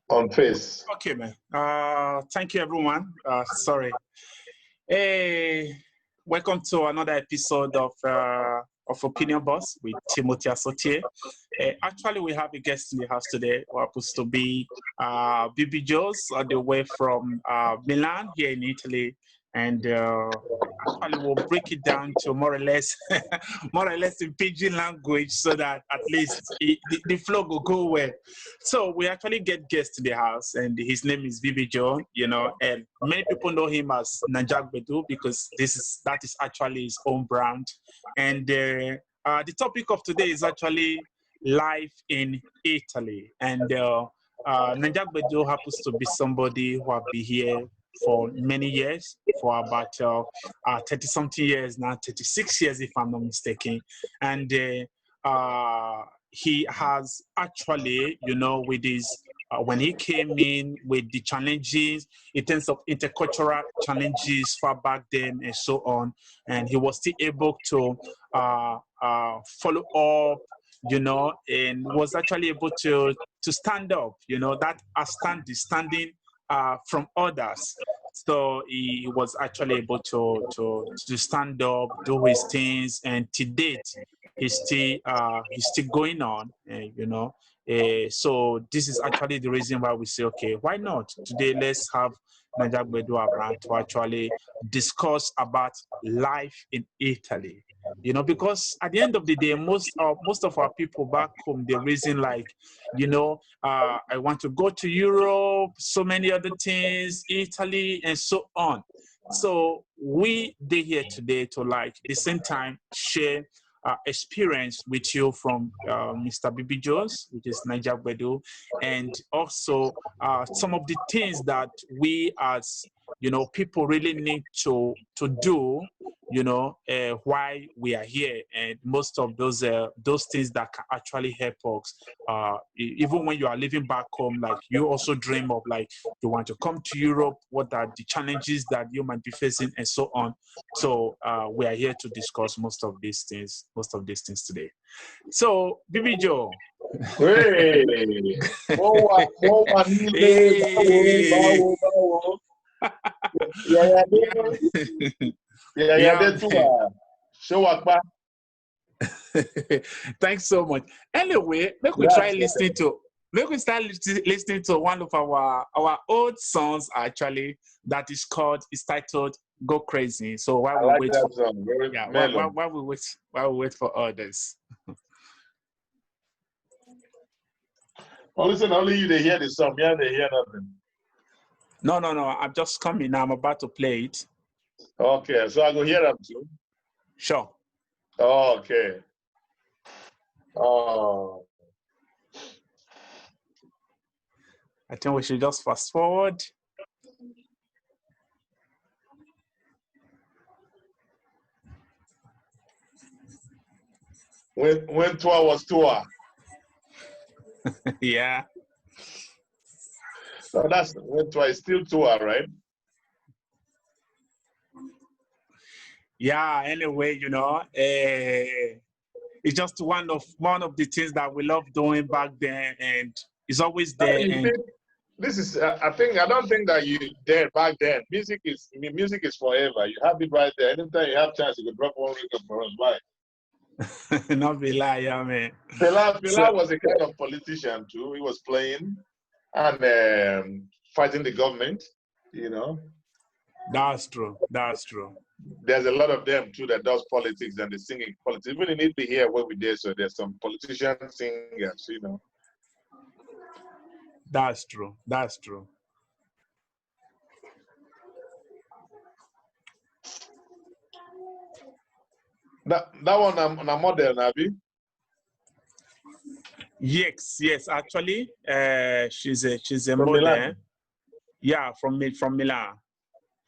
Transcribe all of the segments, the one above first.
on Face. Okay, man. Thank you, everyone. Sorry. Hey, welcome to another episode of Opinion Boss with Timothy Asotie. Actually, we have a guest in the house today who happens to be Bibi Joes, all the way from Milan here in Italy. And actually, we'll break it down to more or less in pidgin language so that at least the flow will go well. So we actually get guests in the house, and his name is Bibi Joe, and many people know him as NAIJA-GBEDU because that is actually his own brand. And the topic of today is actually life in Italy. And NAIJA-GBEDU happens to be somebody who have been here for many years, for about 30-something years now, 36 years if I'm not mistaken. And he has actually, with his, when he came in with the challenges in terms of intercultural challenges far back then and so on, and he was still able to follow up, and was actually able to stand up, that standing from others. So he was actually able to stand up, do his things, and to date, he's still going on, so this is actually the reason why we say, okay, why not today? Let's have NAIJA-GBEDU around to actually discuss about life in Italy. Because at the end of the day, most of our people back home, they're reason like, I want to go to Europe, so many other things, Italy, and so on. So they're here today to, like, the same time, share experience with you from Mr. Bibi Joes, which is NAIJA-GBEDU, and also some of the things that we as people really need to do, why we are here, and most of those things that can actually help us. Even when you are living back home, like you also dream of, like, you want to come to Europe, what are the challenges that you might be facing, and so on. So we are here to discuss most of these things today. So, Bibi Joe. Hey. Thanks so much. Anyway, let me start listening to one of our old songs, actually, that is titled "Go Crazy." So while we wait for others. Well, listen, only you they hear the song, yeah, they hear nothing. No, I'm just coming now. I'm about to play it. Okay, so I go hear them too. Sure. Okay. Oh. I think we should just fast forward. When tour was tour. Yeah. So that's when tour is still tour, right? Yeah. Anyway, it's just one of the things that we love doing back then, and it's always there. This is, I don't think that you there back then. Music is forever. You have it right there. Anytime you have chance, you can drop one record for us. Why? Not be lie, yeah, man. Fela was a kind of politician too. He was playing and fighting the government, That's true. There's a lot of them too that does politics and they sing in politics. Even in Italy here where we there, so there's some politician singers, That's true. That one I'm a model, Nabi. Yes. Actually, she's a model. Milan. Yeah, from Milan.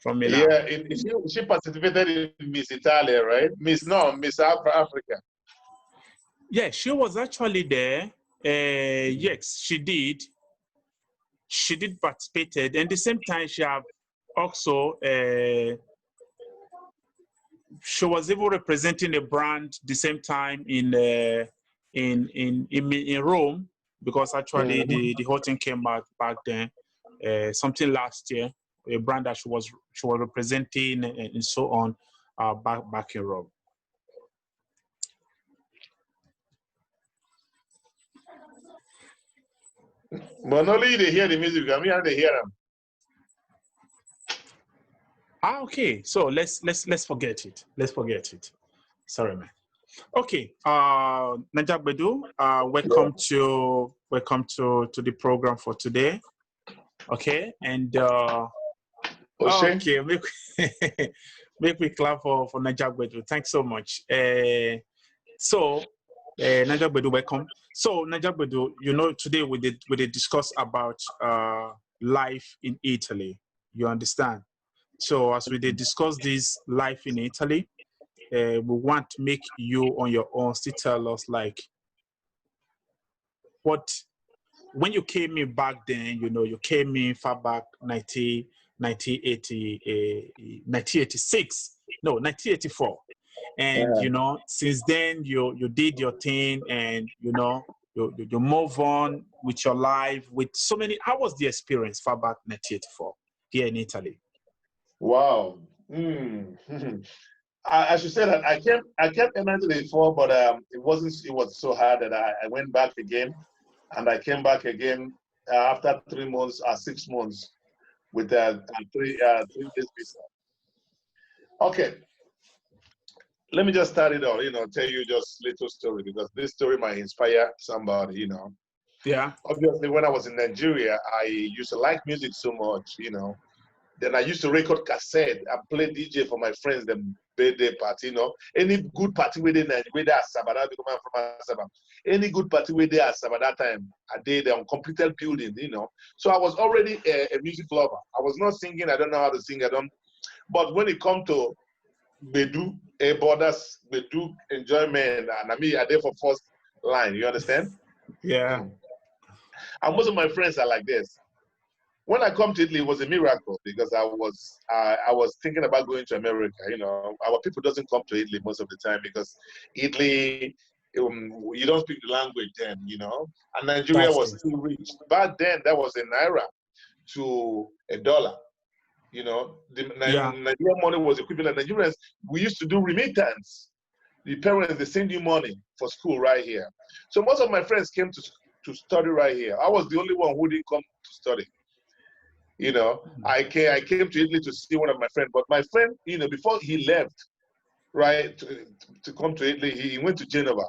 Yeah, she participated in Miss Italia, right? Miss Africa. Yeah, she was actually there. Yes, she did. She did participate, and at the same time, she have also she was even representing a brand the same time in Rome. because actually the whole thing came back then, something last year, a brand that she was representing and so on, back in Rome. But only they hear the music. I mean, they hear them. Okay. So let's forget it. Let's forget it. Sorry, man. Okay. NAIJA-GBEDU, welcome to the program for today. Okay, and okay, make me clap for NAIJA-GBEDU. Thanks so much. NAIJA-GBEDU, welcome. So NAIJA-GBEDU, you know, today we did discuss about life in Italy. You understand? So as we did discuss this life in Italy, we want to make you on your own still tell us like when you came in back then, you know, you came in far back 1986, no, 1984. And, you know, since then you did your thing and, you know, you move on with your life with so many. How was the experience far back 1984 here in Italy? Wow. As you said, I came in 1984, but it was so hard that I went back again. And I came back again after 3 months or 6 months with a 3 days visa. Okay, let me just start it off. You know, tell you just little story because this story might inspire somebody. You know. Yeah. Obviously, when I was in Nigeria, I used to like music so much. You know. Then I used to record cassette and play DJ for my friends. Them birthday party, you know. Any good party where they Asaba, that become from Asaba. Any good party where they Asaba that time, I did on completed building, you know. So I was already a music lover. I was not singing. I don't know how to sing. But when it come to Gbedu, borders, Gbedu enjoyment, and I mean, I there for first line. You understand? Yeah. And most of my friends are like this. When I come to Italy, it was a miracle because I was thinking about going to America. You know, our people doesn't come to Italy most of the time because Italy, you don't speak the language then, you know. And Nigeria was still rich. Back then, that was a naira to $1. You know, the Nigerian money was equivalent. Nigerians, we used to do remittance. The parents, they send you money for school right here. So most of my friends came to study right here. I was the only one who didn't come to study. You know, I came to Italy to see one of my friends, but my friend, you know, before he left, right, to come to Italy, he went to Geneva.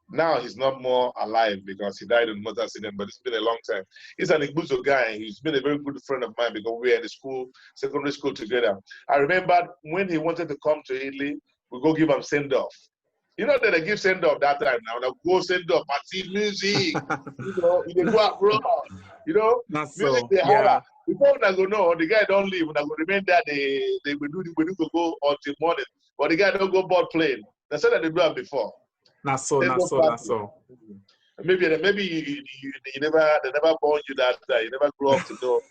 Now he's not more alive because he died in a motor accident, but it's been a long time. He's an Igbuzo guy. He's been a very good friend of mine because we were in the school, secondary school together. I remember when he wanted to come to Italy, we go give him send-off. You know that they give send-off that time now. Now go send-off, party music, you know, they go abroad, you know, music they holler. Before I go, no, the guy don't leave. When I go remain there, they will do go until morning. But the guy don't go board plane. That's what they do it before. Not so. Maybe you never born you that you never grew up to know.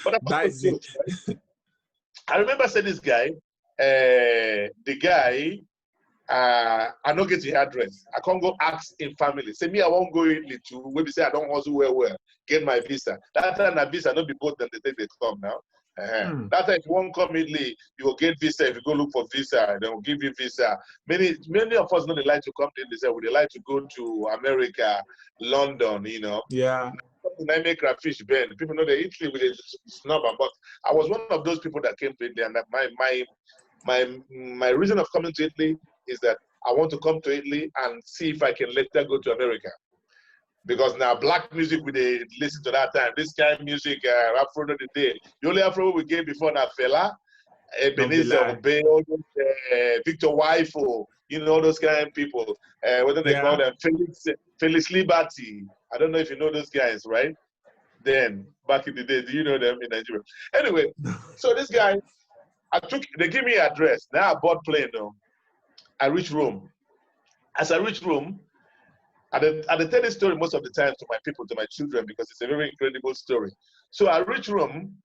But that is it. Right? I remember saying this guy, the guy, I don't get your address. I can't go ask in family. Say me, I won't go Italy to maybe say I don't also well, get my visa. That time that visa not be both them, they take they come now. That time if you won't come Italy, you will get visa. If you go look for visa, they will give you visa. Many of us know they like to come to Italy, so they like to go to America, London, you know. Yeah. I make a fish bend. People know that Italy with a snub, but I was one of those people that came to Italy, and that my reason of coming to Italy is that I want to come to Italy and see if I can later go to America. Because now black music we they listen to that time. This kind of music, Afro the day. The only Afro we gave before that fella, Ebenezer Obey, Victor Wifo, you know those kind of people. What do they call them? Felix Liberty. I don't know if you know those guys, right? Then back in the day, do you know them in Nigeria? Anyway, so this guy, they give me an address. Now I bought plane though. I reach Rome. As I reach Rome, I tell this story most of the time to my people, to my children, because it's a very incredible story. So I reach Rome.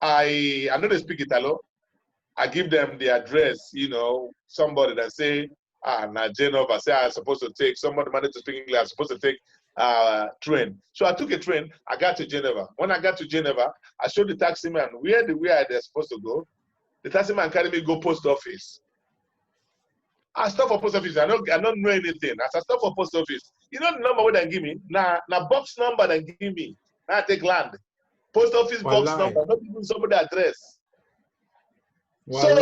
I know they speak Italo. I give them the address, you know, somebody that say, Now Genova say I'm supposed to take, somebody managed to speak English, I'm supposed to take train. So I took a train, I got to Geneva. When I got to Geneva, I showed the taxi man where they're supposed to go. The taxi man carried me go post office. I stop for post office, I don't know anything. As I stop for post office, you know the number where they give me? Now box number they give me. Now I take land. Post office box number, not even somebody address. So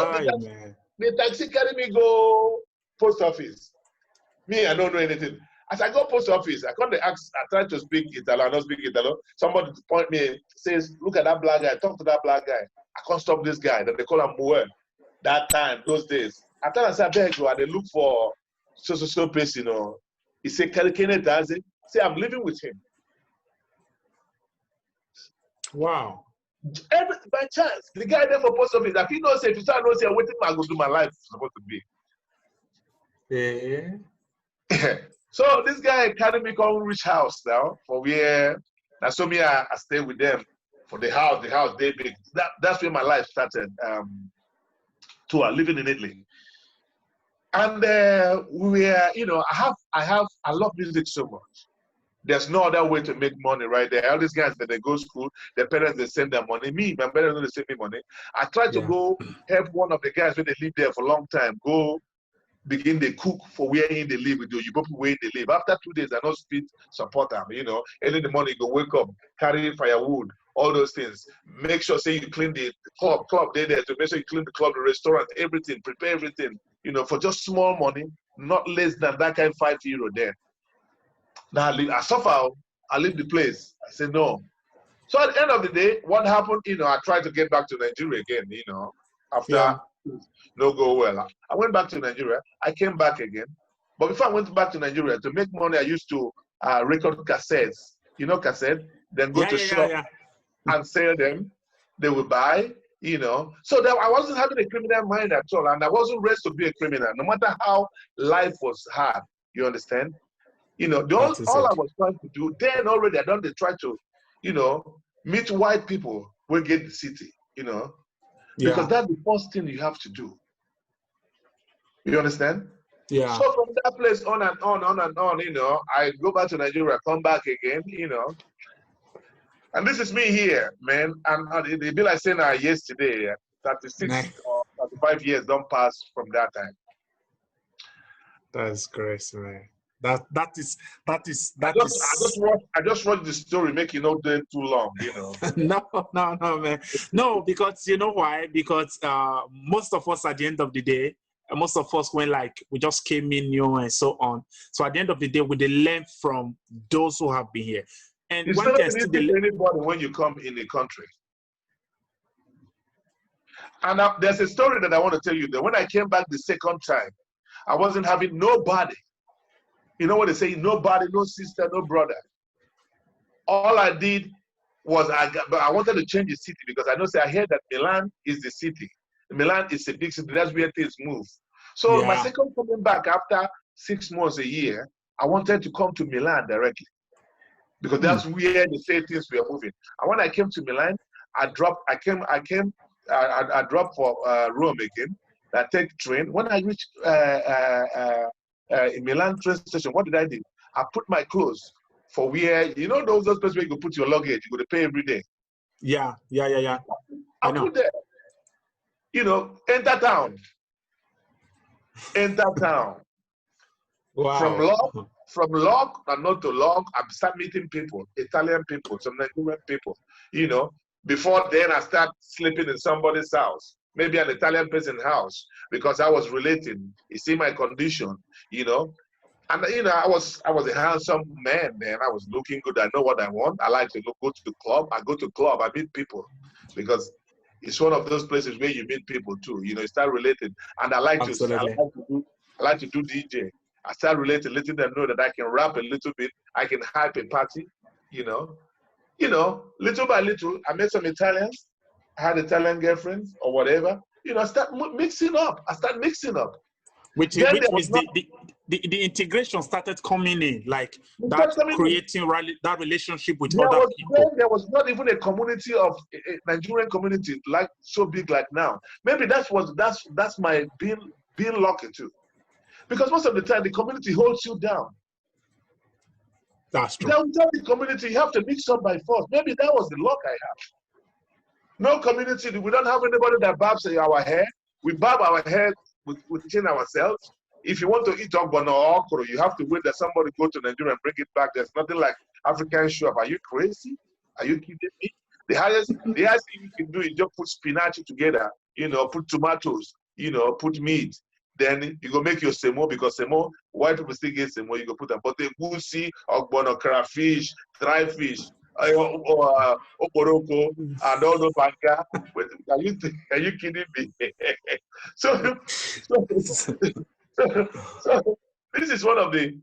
the taxi carry me go post office. Me, I don't know anything. As I go post office, I come to ask, I try to speak Italo, I don't speak Italo. Somebody point me, says, look at that black guy, talk to that black guy. I can't stop this guy, that they call him Moe. That time, those days. I tell him, I say, they look for so place, you know. He said, Kenneth does it. Say, I'm living with him. Wow. By chance, the guy there for post office, if he knows, if you start knowing, waiting, I go do my life supposed to be. Yeah. So this guy carried me come rich house now for where now so me I stay with them for the house they big. That's where my life started. Tour living in Italy. And we were, you know, I love music so much. There's no other way to make money right there. All these guys that they go to school, their parents they send them money. Me, my parents don't send me money. I tried to go help one of the guys when they live there for a long time. Go begin the cook for where in they live with you both where they live. After 2 days, I don't speak support them, you know. Early in the morning, you go wake up, carry firewood, all those things. Make sure say you clean the club there to make sure you clean the club, the restaurant, everything, prepare everything, you know, for just small money, not less than that kind of €5 there. Now I suffer, I leave the place. I say no. So at the end of the day, what happened, you know, I tried to get back to Nigeria again, you know, after no go well. I went back to Nigeria. I came back again. But before I went back to Nigeria, to make money, I used to record cassettes. You know cassette? Then go to shop and sell them. They would buy, you know. So that I wasn't having a criminal mind at all. And I wasn't raised to be a criminal, no matter how life was hard. You understand? You know, all I was trying to do, then already I done the try to, you know, meet white people when get the city, you know. Because that's the first thing you have to do. You understand? Yeah. So from that place on and on, you know, I go back to Nigeria, come back again, you know. And this is me here, man. And it be like saying yesterday, 36 or 35 years don't pass from that time. That's great, man. I just watched the story, make it not too long, you know. No, man. No, because you know why? Because most of us at the end of the day, most of us when like we just came in new and so on. So at the end of the day, we learn from those who have been here. And it's not easy to anybody when you come in the country. And there's a story that I want to tell you that when I came back the second time, I wasn't having nobody. You know what they say? Nobody, no sister, no brother. All I did was I wanted to change the city because I know. Say I heard that Milan is the city. Milan is a big city. That's where things move. So my second coming back after 6 months, a year, I wanted to come to Milan directly because that's where they say things were moving. And when I came to Milan, I dropped for Rome again. I take train. When I reached in Milan train station, what did I do? I put my clothes for where, you know, those places where you go put your luggage, you go to pay every day. Yeah. I put there. You know, enter town. Wow. From log and not to log, I start meeting people, Italian people, some Nigerian people. You know, before then I start sleeping in somebody's house. Maybe an Italian person's house, because I was relating. You see my condition, you know. And you know, I was a handsome man then. I was looking good. I know what I want. I like to go to the club. I go to club. I meet people because it's one of those places where you meet people too. You know, you start relating. And I like to do DJ. I start relating, letting them know that I can rap a little bit. I can hype a party. You know, little by little. I met some Italians. I had Italian girlfriends or whatever, you know, I start mixing up. Which means the integration started coming in, like that creating that relationship with other people. There was not even a community of a Nigerian community like so big like now. Maybe that's my being lucky too. Because most of the time, the community holds you down. That's true. Then without the community, you have to mix up by force. Maybe that was the luck I have. No community, we don't have anybody that barbs our hair. We barb our hair within ourselves. If you want to eat ogbono or okro, you have to wait that somebody go to Nigeria and bring it back. There's nothing like African shop. Are you crazy? Are you kidding me? The highest thing you can do is just put spinach together, you know, put tomatoes, you know, put meat. Then you go make your semo, because semo, white people still get semo, you go put them. But the goosey, ogbono, crayfish, dry fish, oporoko, and all those banka. Are you kidding me? so this is one of the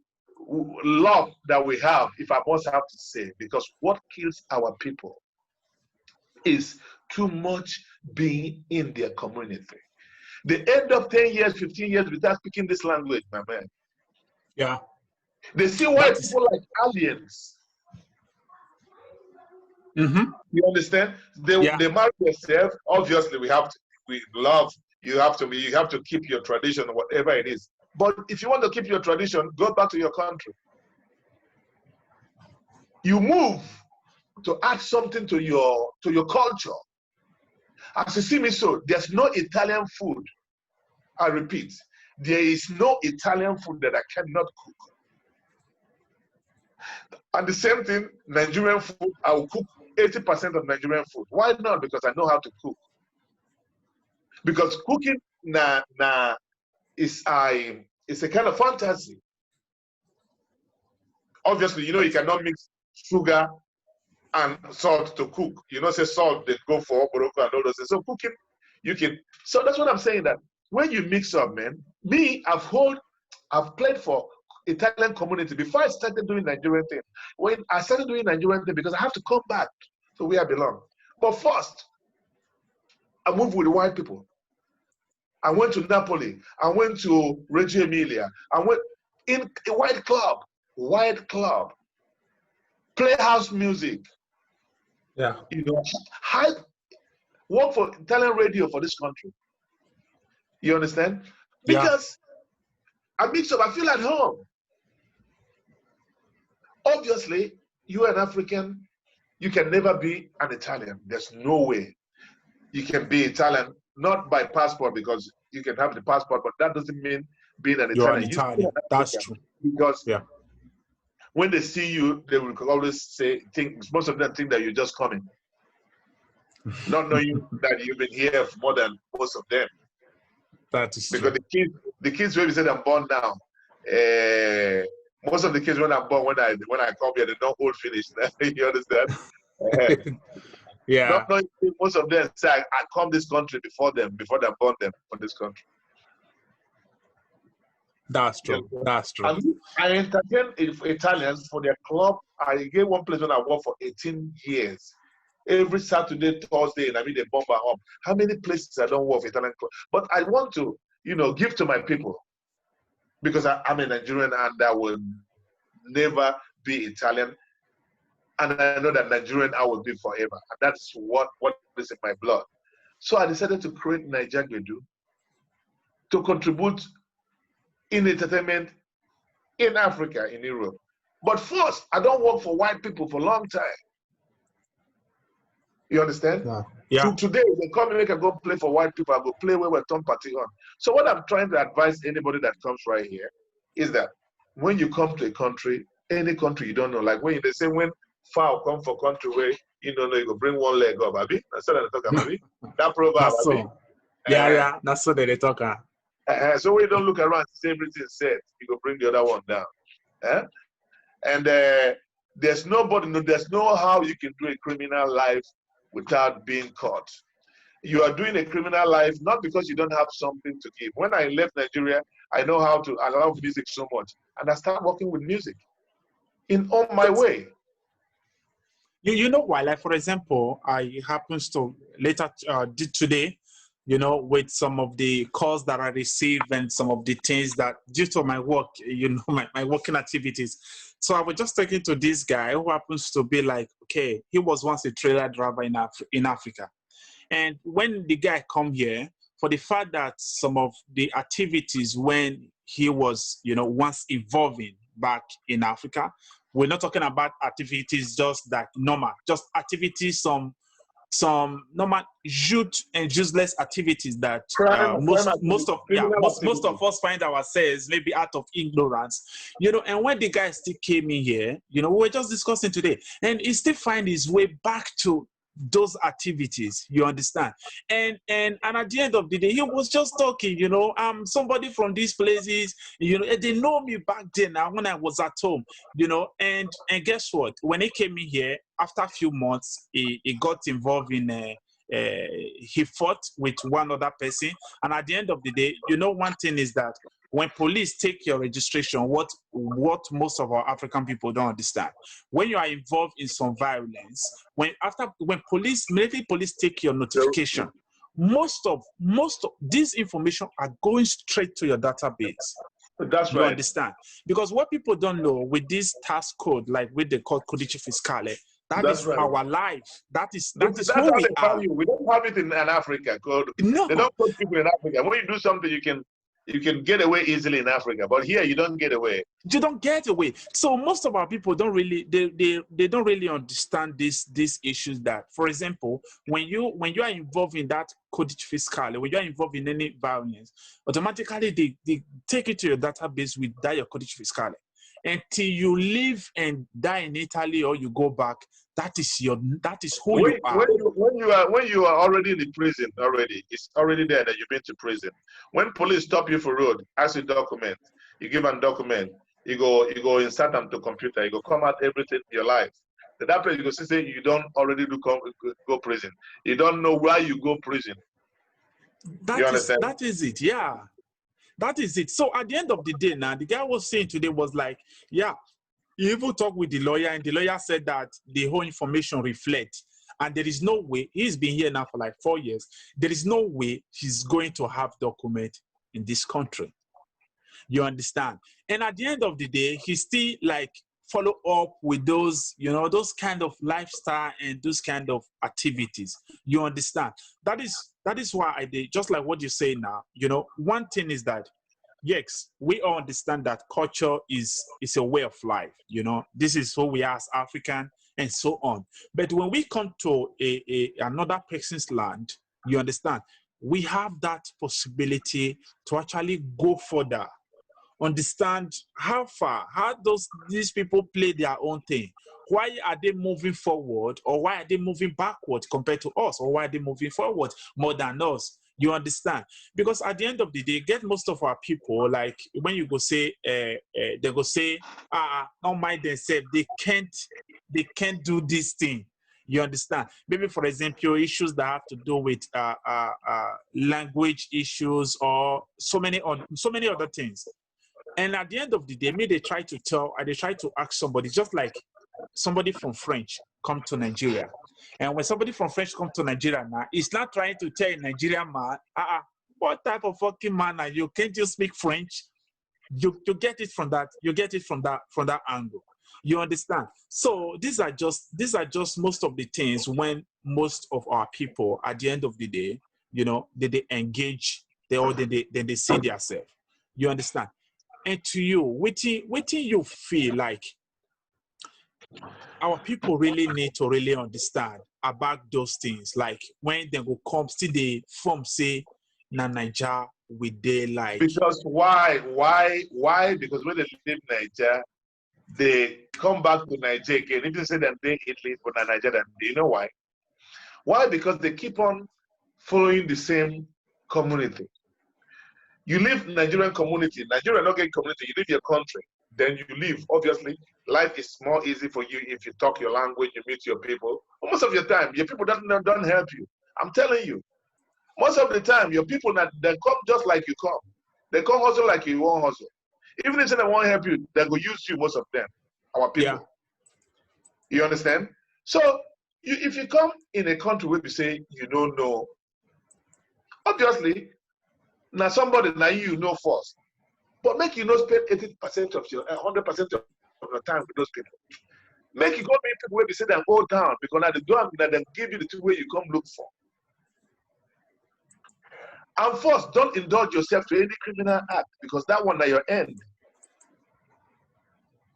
love that we have, if I must have to say, because what kills our people is too much being in their community. They end up 10 years, 15 years without speaking this language, my man. Yeah. They see white people like aliens. Mm-hmm. You understand? They marry themselves. Obviously, we love. You have to keep your tradition, whatever it is. But if you want to keep your tradition, go back to your country. You move to add something to your culture. As you see me, so there's no Italian food. I repeat, there is no Italian food that I cannot cook. And the same thing, Nigerian food, I will cook 80% of Nigerian food. Why not? Because I know how to cook. Because cooking is a kind of fantasy. Obviously, you know, you cannot mix sugar and salt to cook. You know, say salt, they go for oporoko and all those things. So cooking, you can. So that's what I'm saying, that when you mix up, man, I've played for Italian community before I started doing Nigerian thing. When I started doing Nigerian thing, because I have to come back to where I belong. But first, I moved with white people. I went to Napoli. I went to Reggio Emilia. I went in a white club, playhouse music. Yeah. You know, work for Italian radio for this country. You understand? Because I mix up, I feel at home. Obviously, you're an African, you can never be an Italian. There's no way you can be Italian, not by passport, because you can have the passport, but that doesn't mean being an You're Italian. an Italian. That's true. Because when they see you, they will always most of them think that you're just coming. Not knowing that you've been here for more than most of them. That is because true. the kids when we said I'm born now, most of the kids when I'm born, when I come here, they don't hold finish. You understand? Yeah. Not most of them say I come this country before they born them for this country. That's true. That's true. I entertain Italians for their club. I gave one place when I worked for 18 years. Every Saturday, Thursday, and I mean they bomb at home. How many places I don't work for Italian club? But I want to, give to my people, because I'm a Nigerian and I will never be Italian. And I know that Nigerian I will be forever. And that's what is in my blood. So I decided to create NAIJA-GBEDU to contribute in entertainment in Africa, in Europe. But first, I don't work for white people for a long time. You understand? Yeah. So today, they come and make I go play for white people. I go play where we're turn party on. So what I'm trying to advise anybody that comes right here is that when you come to a country, any country you don't know, like when they say when fowl come for country where you don't know, you go bring one leg up, Abi. That's what they talk about, Abi. That proverb, Abi. Yeah. That's what they talk about. So when you don't look around, see everything said, you go bring the other one down. And there's no how you can do a criminal life without being caught. You are doing a criminal life not because you don't have something to give. When I left Nigeria, I love music so much, and I started working with music on my way. You know why? Like, for example, I happens to later did today, with some of the calls that I received and some of the things that due to my work, my working activities. So I was just talking to this guy who happens to be like, okay, he was once a trailer driver in Africa. And when the guy come here, for the fact that some of the activities when he was, once evolving back in Africa. We're not talking about activities just like normal, just activities, some normal youth and useless activities that most of us find ourselves maybe out of ignorance, and when the guy still came in here, we were just discussing today, and he still find his way back to those activities, you understand? And at the end of the day, he was just talking, I'm somebody from these places, they know me back then when I was at home, and guess what? When he came in here, after a few months, he got involved in he fought with one other person. And at the end of the day, one thing is that when police take your registration, what most of our African people don't understand, when you are involved in some violence, when military police take your notification, most of this information are going straight to your database. That's you right. understand? Because what people don't know with this task code, like with the code Codice Fiscale, that's right. Our life. That is who we are. We don't have it in Africa. No. They don't put people in Africa. When you do something, you can get away easily in Africa, but here you don't get away. You don't get away. So most of our people don't really they don't really understand these issues. That, for example, when you are involved in that Codice Fiscale, when you are involved in any violence, automatically they take it to your database with that your Codice Fiscale. Until you live and die in Italy or you go back, that is who you are. When you are already in the prison already, it's already there that you've been to prison. When police stop you for road, ask you document, you give them document, you go insert them to computer, you go come out everything in your life. At that place you go say you don't already go prison. You don't know why you go prison. You understand? That is it, yeah. That is it. So at the end of the day now, the guy was saying today was like, yeah, he even talked with the lawyer, and the lawyer said that the whole information reflects, and there is no way, he's been here now for like 4 years, there is no way he's going to have document in this country. You understand? And at the end of the day, he still like follow up with those, those kind of lifestyle and those kind of activities. You understand? That is why I did, just like what you say now, one thing is that, yes, we all understand that culture is a way of life, this is who we are as African and so on. But when we come to another person's land, you understand, we have that possibility to actually go further, understand how far, these people play their own thing. Why are they moving forward, or why are they moving backward compared to us, or why are they moving forward more than us? You understand? Because at the end of the day, get most of our people, like when you go say, they go say, don't mind themselves, they can't do this thing. You understand? Maybe, for example, issues that have to do with language issues or so many other things. And at the end of the day, they try to ask somebody, just like somebody from French come to Nigeria. And when somebody from French come to Nigeria now, it's not trying to tell a Nigerian man, what type of fucking man are you? Can't you speak French? You get it from that. You get it from that angle. You understand? So these are just most of the things when most of our people at the end of the day, they engage, they see themselves. You understand? And to you, waiting you feel like our people really need to really understand about those things. Like when they go come, still they form say, na Naija with they like. Because why? Because when they leave Naija, they come back to Naija again. Even say that they Italy, but na Naija, do you know why? Why? Because they keep on following the same community. You live Nigerian community, Nigeria not getting community, you leave your country, then you leave. Obviously, life is more easy for you if you talk your language, you meet your people. But most of your time, your people don't help you. I'm telling you. Most of the time, your people, they come just like you come. They come hustle like you won't hustle. Even if they won't help you, they will use you, most of them, our people. Yeah. You understand? So, if you come in a country where you say you don't know, obviously, now somebody now you know first, but make you not spend 80% of your 100% of your time with those people. Make you go meet people where they say they go down, because now they don't, they give you the two way you come look for. And first, don't indulge yourself to any criminal act because that one at your end.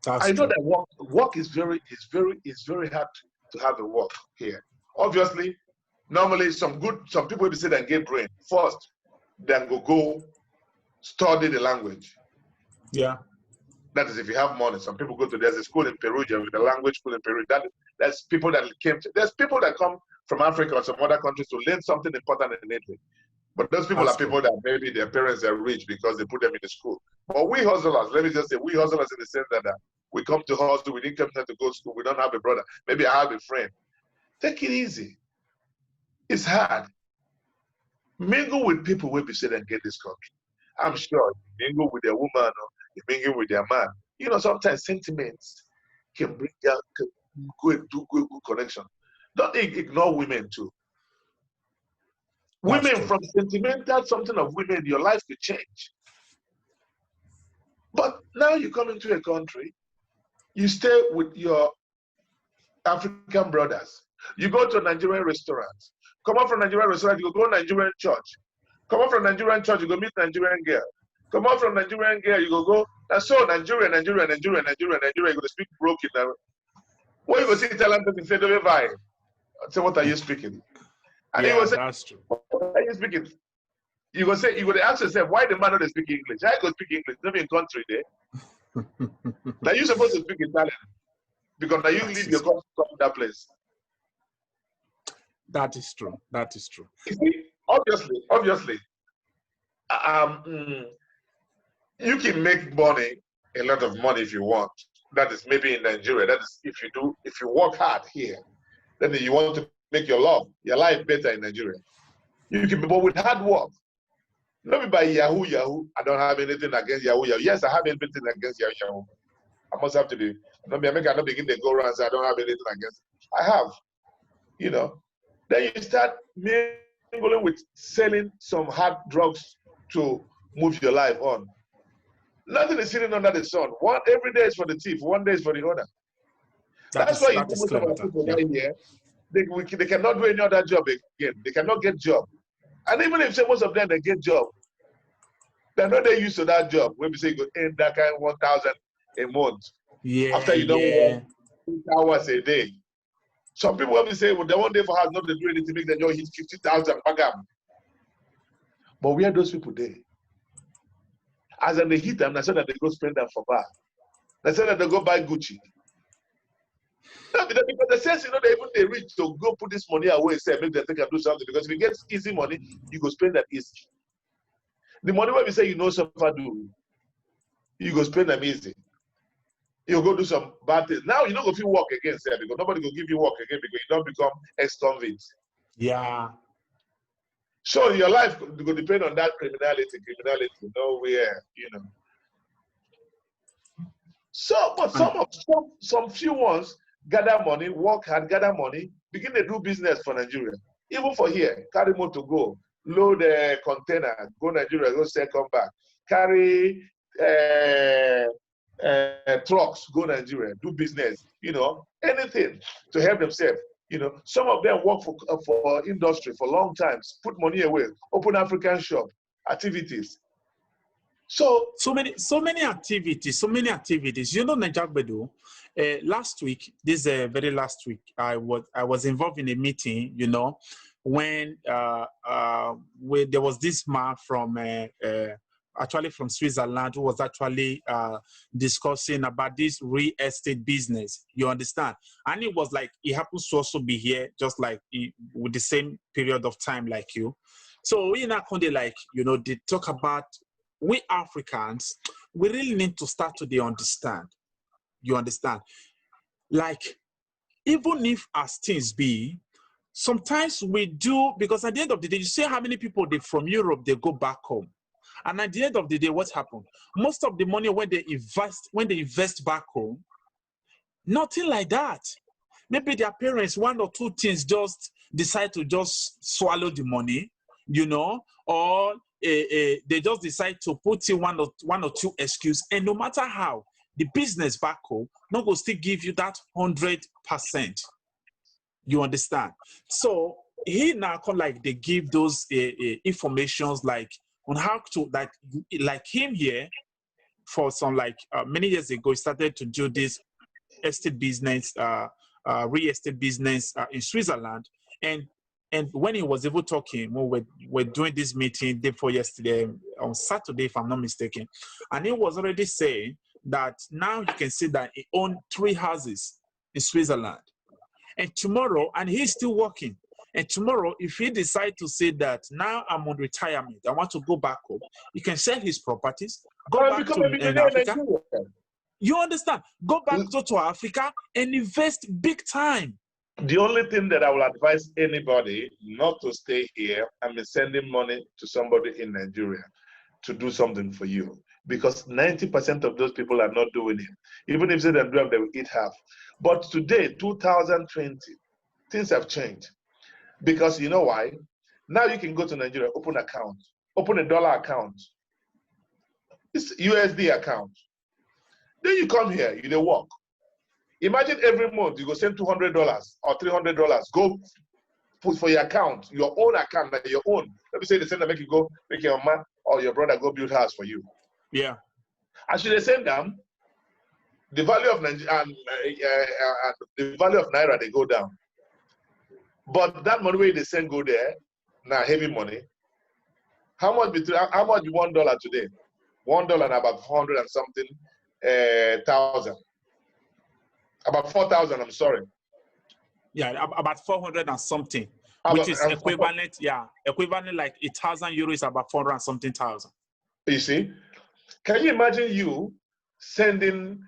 I know that work is very hard to have a work here. Obviously, normally some people will say that get brain first, then go study the language. Yeah. That is if you have money. Some people there's a school in Perugia, with a language school in Peru. There's people that there's people that come from Africa or some other countries to learn something important in Italy. But those people are people that maybe their parents are rich because they put them in the school. But we hustlers, let me just say, we hustlers in the sense that we come to hustle, we didn't come here to go to school, we don't have a brother. Maybe I have a friend. Take it easy. It's hard. Mingle with people where we say and get this country. I'm sure you mingle with their woman or you mingle with their man. You know, sometimes sentiments can bring out good connection. Don't ignore women too. Women, from sentimental something of women, your life could change. But now you come into a country, you stay with your African brothers. You go to a Nigerian restaurant. Come out from Nigerian restaurant, you go to Nigerian church. Come out from Nigerian church, you go meet Nigerian girl. Come out from Nigerian girl, you go. And so Nigeria, you go to speak broken. When you go see Italian person say, "Don't vibe." Say, what are you speaking? And yeah, he was that's true. What are you speaking? You go say, you go to ask yourself, why the man not speak English? I go speak English, not in country there. Now you're supposed to speak Italian because now you leave your country from that place. That is true. That is true. You see, obviously, you can make money, a lot of money if you want. That is maybe in Nigeria. That is if you work hard here, then you want to make your life better in Nigeria. You can, but with hard work. Not by Yahoo. I don't have anything against Yahoo. Yes, I have everything against Yahoo. I must have to be. I not begin to go around and say I don't have anything against it. I have. You know. Then you start mingling with selling some hard drugs to move your life on. Nothing is sitting under the sun. Every day is for the thief. One day is for the owner. That's why most of our people right here, they cannot do any other job again. They cannot get job. And even if most of them they get job, they're not used to that job. When we say you go earn that kind of 1,000 a month. Yeah. After you don't work 8 hours a day. Some people will say, well, they one day for house not to do anything, make them hit 50,000 bagam. But where are those people there? As they hit them, they said that they go spend them for bar. They said that they go buy Gucci. Because the sense, they reach to go put this money away, say, make them think and do something. Because if you get easy money, you go spend that easy. The money where we say suffer do, you go spend them easy. You go do some bad things. Now you don't go feel work again, sir, because nobody will give you work again because you don't become ex-convict. Yeah. So your life will depend on that criminality, nowhere, So, but some few ones gather money, work hard, gather money, begin to do business for Nigeria. Even for here, carry motor go, load a container, go Nigeria, go sell, come back. Carry trucks, go Nigeria, do business, anything to help themselves. Some of them work for industry for long times, put money away, open African shop, activities. So many activities. NAIJA-GBEDU, last week, very last week, I was involved in a meeting, when there was this man from actually from Switzerland who was actually discussing about this real estate business. You understand? And it was like he happens to also be here, just like with the same period of time like you. So we now they talk about we Africans, we really need to start to understand. You understand? Like, even if as things be, sometimes we do, because at the end of the day, you see how many people from Europe, they go back home. And at the end of the day, what happened? Most of the money when they invest back home, nothing like that. Maybe their parents, one or two things, just decide to just swallow the money, or they just decide to put in one or two excuses. And no matter how, the business back home not going to still give you that 100%. You understand? So he now come like they give those informations like on how to like him here for some like many years ago he started to do this estate business, real estate business in Switzerland, and when he was able talking, we're doing this meeting day before yesterday on Saturday, if I'm not mistaken, and he was already saying that now you can see that he owned 3 houses in Switzerland, and tomorrow, and he's still working. And tomorrow, if he decides to say that now I'm on retirement, I want to go back home, he can sell his properties, go back to Africa. You understand? Go back to Africa and invest big time. The only thing that I will advise anybody not to stay here and be sending money to somebody in Nigeria to do something for you, because 90% of those people are not doing it. Even if they don't do it, they will eat half. But today, 2020, things have changed. Because you know why? Now you can go to Nigeria, open account, open a dollar account. It's USD account. Then you come here, you don't work. Imagine every month you go send $200 or $300, go put for your account, your own account, like your own. Let me say the same that make you go, make your man or your brother go build house for you. Yeah. And should they send them, the value of Nigeria the value of Naira, they go down. But that money where they send go there, now heavy money. How much $1 today? $1 and about 400 and something thousand. About 4,000, I'm sorry. Yeah, about 400 and something, which is equivalent, equivalent like 1,000 euros, about 400 and something thousand. You see? Can you imagine you sending,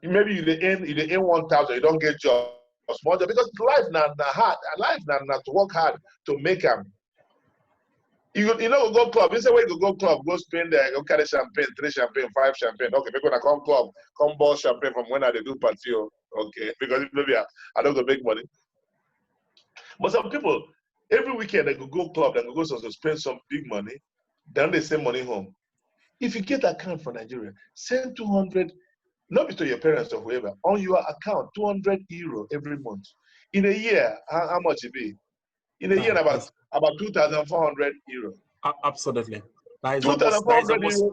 maybe you earn 1,000, you don't get job, small job, because life now hard, life now to work hard to make them. You go club. You say where you go club, go spend there, go carry champagne, 3 champagne, 5 champagne. Okay, maybe when I come club, come ball champagne from when I do party. Okay, because maybe I don't go make money. But some people, every weekend they go club, they go spend some big money, then they send money home. If you get an account for Nigeria, send 200, not to your parents or whoever, on your account, 200 euro every month. In a year, how much it be? In a year, about 2,400 euro. Absolutely. That is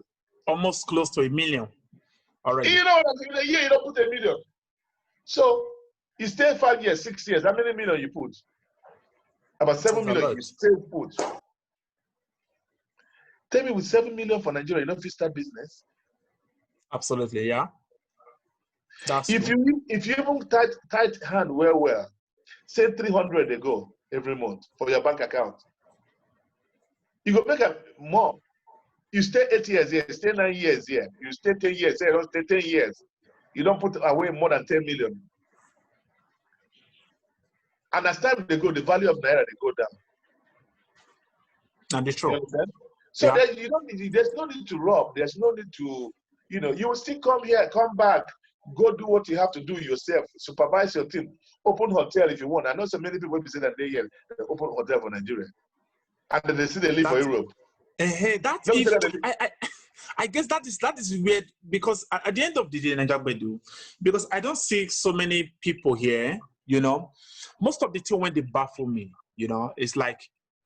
almost close to $1 million already. You know, in a year, you don't put $1 million. So, you stay 5 years, 6 years, how many million you put? About 7 million you still put. Tell me, with 7 million for Nigeria, you know if you start business? Absolutely, yeah. If you even tight hand well, say 300 they go every month for your bank account. You go make more. You stay 8 years here, stay 9 years here, you stay 10 years here, you don't stay 10 years. You don't put away more than 10 million. And as time they go, the value of Naira, they go down. And it's true. So yeah. There's no need to rob. There's no need to, you will still come here, come back, go do what you have to do yourself, supervise your team, open hotel if you want. I know so many people will be saying that they open hotel for Nigeria. And they say they live for Europe. I guess that is weird, because at the end of the day, NAIJA-GBEDU, because I don't see so many people here, most of the time when they baffle me, it's like,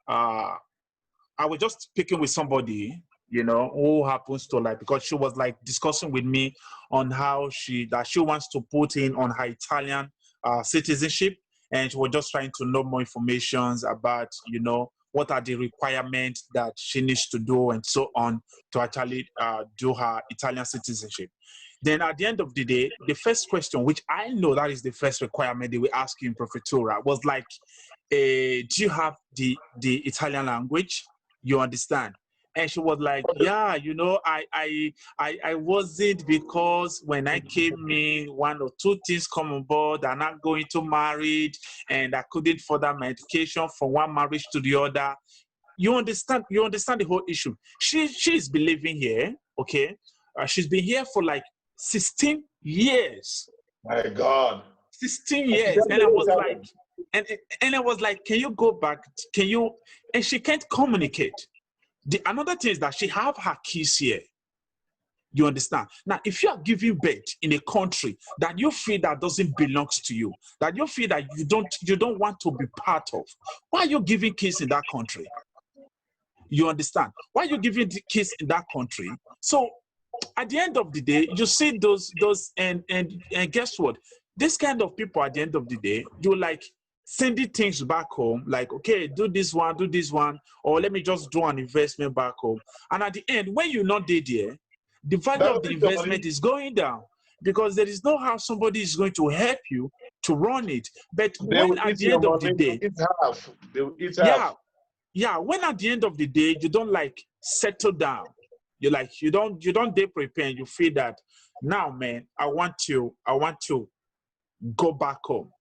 I was just speaking with somebody, who happens to because she was discussing with me on how she wants to put in on her Italian citizenship, and she was just trying to know more information about, what are the requirements that she needs to do and so on to actually do her Italian citizenship. Then at the end of the day, the first question, which I know that is the first requirement they will ask you in Prefettura, was like, do you have the Italian language? You understand? And she was like, yeah, I wasn't, because when I came in, 1 or 2 things come on board. I'm not going to married, and I couldn't further my education from one marriage to the other. You understand the whole issue. She's been living here, okay? She's been here for 16 years. My God. 16 years. And I was like, and I was like, can you go back? Can you? And she can't communicate. Another thing is that she have her keys here. You understand? Now, if you are giving birth in a country that you feel that doesn't belong to you, that you feel that you don't want to be part of, why are you giving kids in that country? You understand? Why are you giving the kids in that country? So at the end of the day, you see those and guess what? This kind of people at the end of the day, you like sending things back home, like, okay, do this one, or let me just do an investment back home. And at the end, when you're not there, the value of the investment is going down because there is no how somebody is going to help you to run it. But when at the end of the day, they will eat half. Yeah, when at the end of the day you don't like settle down, you don't dare prepare, you feel that now, man, I want to go back home.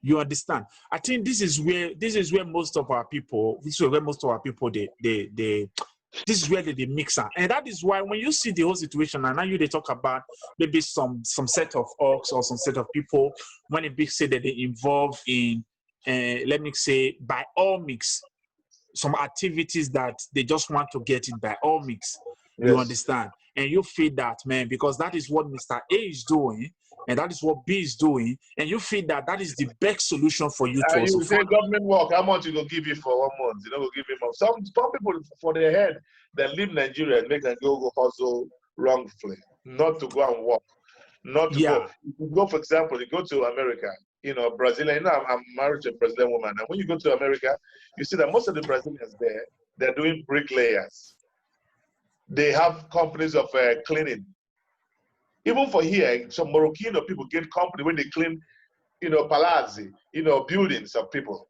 You understand? I think this is where most of our people this is where they mix up. And that is why when you see the whole situation, and now they talk about maybe some set of orcs or some set of people, when a big say that they involve in let me say by all mix, some activities that they just want to get in by all mix. Yes. You understand? And you feel that, man, because that is what Mr. A is doing, and that is what B is doing, and you feel that that is the best solution for you to also you say government work, how much you go give you for 1 month? You know, go give him up. Some people for their head that leave Nigeria and make them go hustle wrongfully, not to go and work, not to go. If you go, for example, you go to America, you know, Brazilian, you know, I'm married to a Brazilian woman, and when you go to America, you see that most of the Brazilians there, they're doing bricklayers. They have companies of cleaning. Even for here, some Moroccan people get company when they clean, you know, palazzi, you know, buildings of people.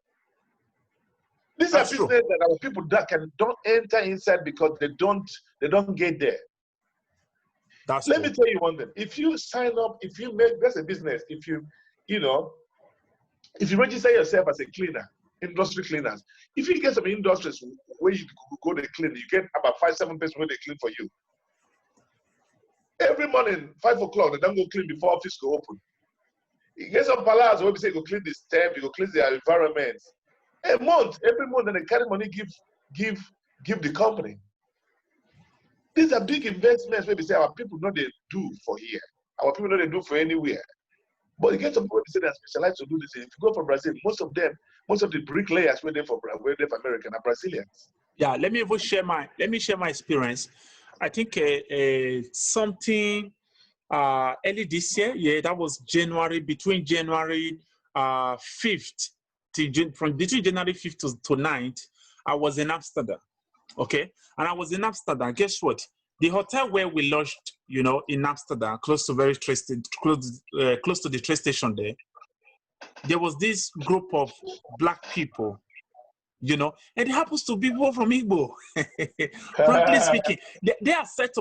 These are businesses that our people that don't enter inside because they don't get there. Let me tell you one thing. If you sign up, if you make, that's a business, if you register yourself as a cleaner, industry cleaners, if you get some industries where you go to clean, you get about 5-7 people where they clean for you. Every morning, 5 o'clock, they don't go clean before office go open. You get some palazzo where we say go clean the step, you go clean the environment. Every month, then they carry money, give the company. These are big investments where we say our people know they do for here. Our people know they do for anywhere. But you get some people say they're specialized to do this. If you go for Brazil, most of the bricklayers where they're for American are Brazilians. Yeah, let me share my experience. I think something early this year, that was between January 5th between January 5th to 9th, I was in Amsterdam. Okay, and I was in Amsterdam. Guess what? The hotel where we lodged, you know, in Amsterdam, close to the train station there was this group of black people, you know, and it happens to be people from Igbo. Frankly speaking, they are set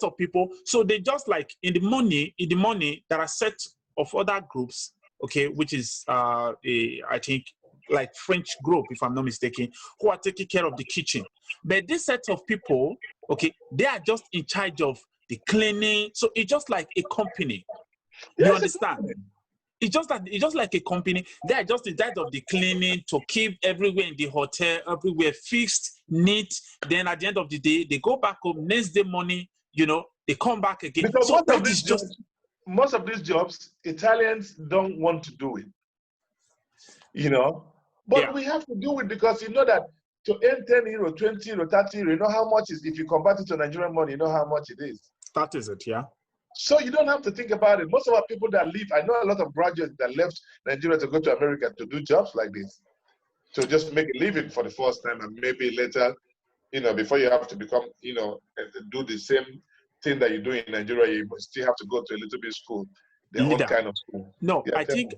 up people. So they just like in the morning, there are set of other groups, okay, which is I think like French group, if I'm not mistaken, who are taking care of the kitchen. But this set of people, okay, they are just in charge of the cleaning. So it's just like a company. You understand? It's just like a company. They are just in charge of the cleaning to keep everywhere in the hotel, everywhere fixed, neat. Then at the end of the day, they go back home. Next day morning, you know, they come back again. Because so most of these jobs, Italians don't want to do it. You know, but we have to do it because you know that to earn 10 euro, 20 euro, 30 euro, you know how much is, if you convert it to Nigerian money, you know how much it is. That is it, yeah. So you don't have to think about it. Most of our people that leave, I know a lot of graduates that left Nigeria to go to America to do jobs like this, to just make a living for the first time, and maybe later, you know, before you have to become, you know, do the same thing that you do in Nigeria, you still have to go to a little bit school, their own kind of school. No, I think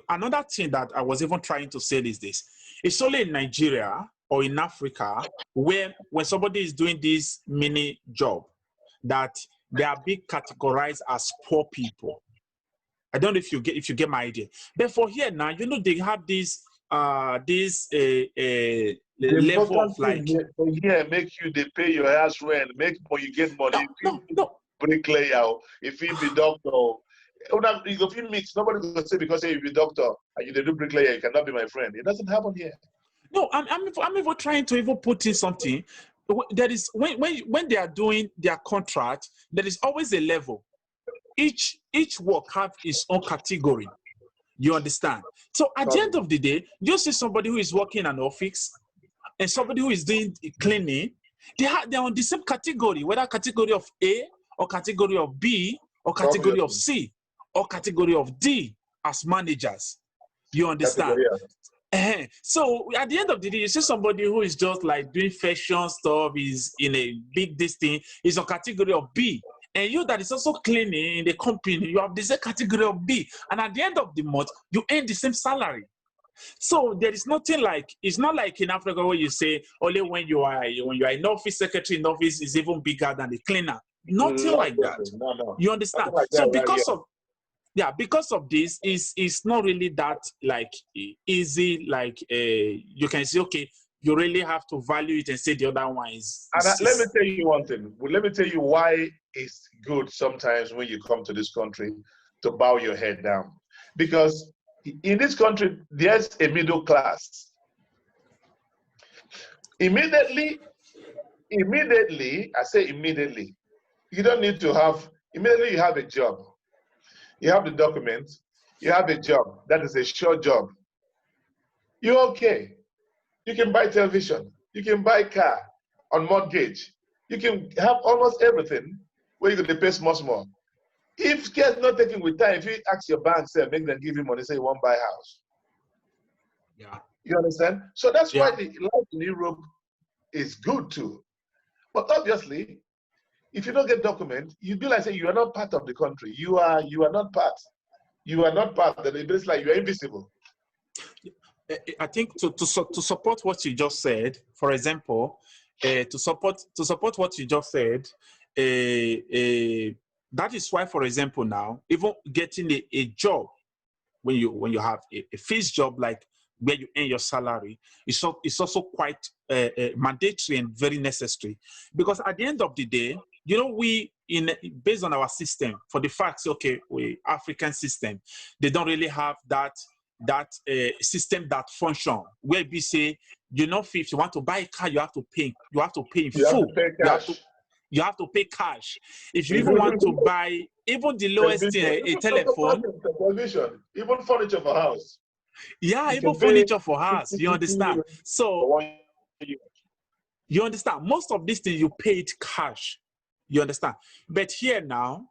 another thing that I was even trying to say is this. It's only in Nigeria or in Africa where when somebody is doing this mini job that they are being categorized as poor people. I don't know if you get my idea. But for here now, you know, they have this level of like. For here, make you they pay your house rent, make more you get money. No. Bricklayer, if you be doctor. If you mix, nobody will say because if you're a doctor and you do bricklayer, you cannot be my friend. It doesn't happen here. No, I'm even trying to even put in something. there is when they are doing their contract, there is always a level. Each work have its own category. You understand? So at the end of the day, you see somebody who is working in an office and somebody who is doing cleaning. They're on the same category, whether category of A or category of B or category of C or category of D as managers. You understand? So at the end of the day, you see somebody who is just like doing fashion stuff, is in a big this thing, is on category of B. And you that is also cleaning in the company, you have the same category of B. And at the end of the month, you earn the same salary. So there is nothing like, it's not like in Africa where you say only when you are in office, secretary in office is even bigger than the cleaner. Nothing like that. No. You understand? Like so because of this, it's not really that like easy, like you can say, okay, you really have to value it and say the other one is. Let me tell you one thing. Let me tell you why it's good sometimes when you come to this country to bow your head down. Because in this country, there's a middle class. Immediately, I say immediately, you don't need to have, immediately you have a job. You have the documents, you have a job. That is a sure job. You're okay. You can buy television. You can buy a car on mortgage. You can have almost everything where you're going to pay small. If care's not taken with time, if you ask your bank, say, make them give you money, say you won't buy a house. Yeah. You understand? So that's why the life in Europe is good too. But obviously, if you don't get document, you do like say you are not part of the country. You are not part. You are not part. It's like you are invisible. I think to support what you just said, for example, to support what you just said, that is why, for example, now even getting a job when you have a fixed job like where you earn your salary, it's also quite mandatory and very necessary, because at the end of the day, you know, based on our system, for the facts, okay, African system, they don't really have that system that function where we say, you know, if you want to buy a car, you have to pay in full. You have to pay cash. If you even want to buy even the lowest thing, a telephone, even furniture for house. Yeah, even furniture for house. You understand? So you understand, most of these things you paid cash. You understand? But here now,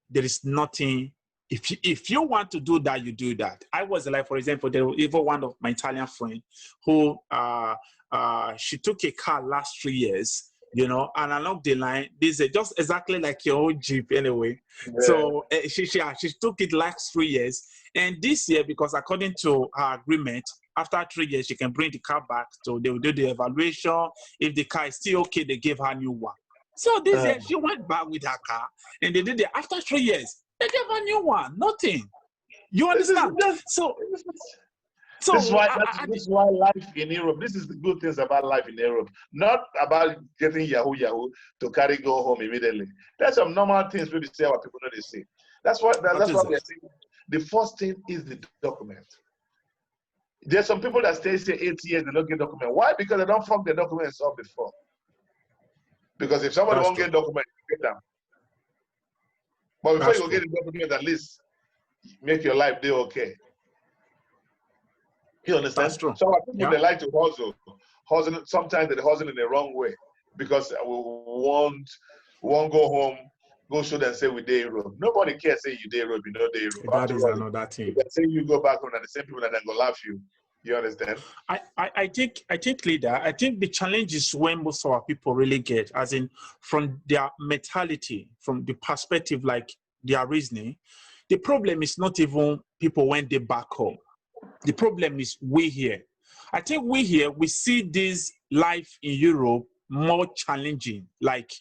there is nothing. If you want to do that, you do that. I was like, for example, there was even one of my Italian friend who she took a car last 3 years, you know, and along the line, this is just exactly like your own Jeep anyway. Yeah. So she took it last 3 years, and this year, because according to her agreement, after 3 years she can bring the car back, so they will do the evaluation. If the car is still okay, they give her a new one. So this year she went back with her car, and they did it after 3 years. They gave her a new one, nothing. You understand? This is why life in Europe, this is the good things about life in Europe. Not about getting Yahoo to go home immediately. There's some normal things we say our people know they see. That's what we are saying. The first thing is the document. There's some people that say 8 years, they don't get document. Why? Because they don't fuck the documents up before. Because if somebody won't get document, you get them. But before you get the document, at least make your life day okay. You understand? So our people, they like to hustle. Sometimes they hustle in the wrong way, because we won't go home, go show and say we day Europe. Nobody cares say you day Europe, you know day Europe. That is another thing. They say you go back home and the same people that then go laugh you. You understand? I think, leader, I think the challenge is when most of our people really get, as in from their mentality, from the perspective, like their reasoning. The problem is not even people when they back home. The problem is we here. I think we here, we see this life in Europe more challenging, like,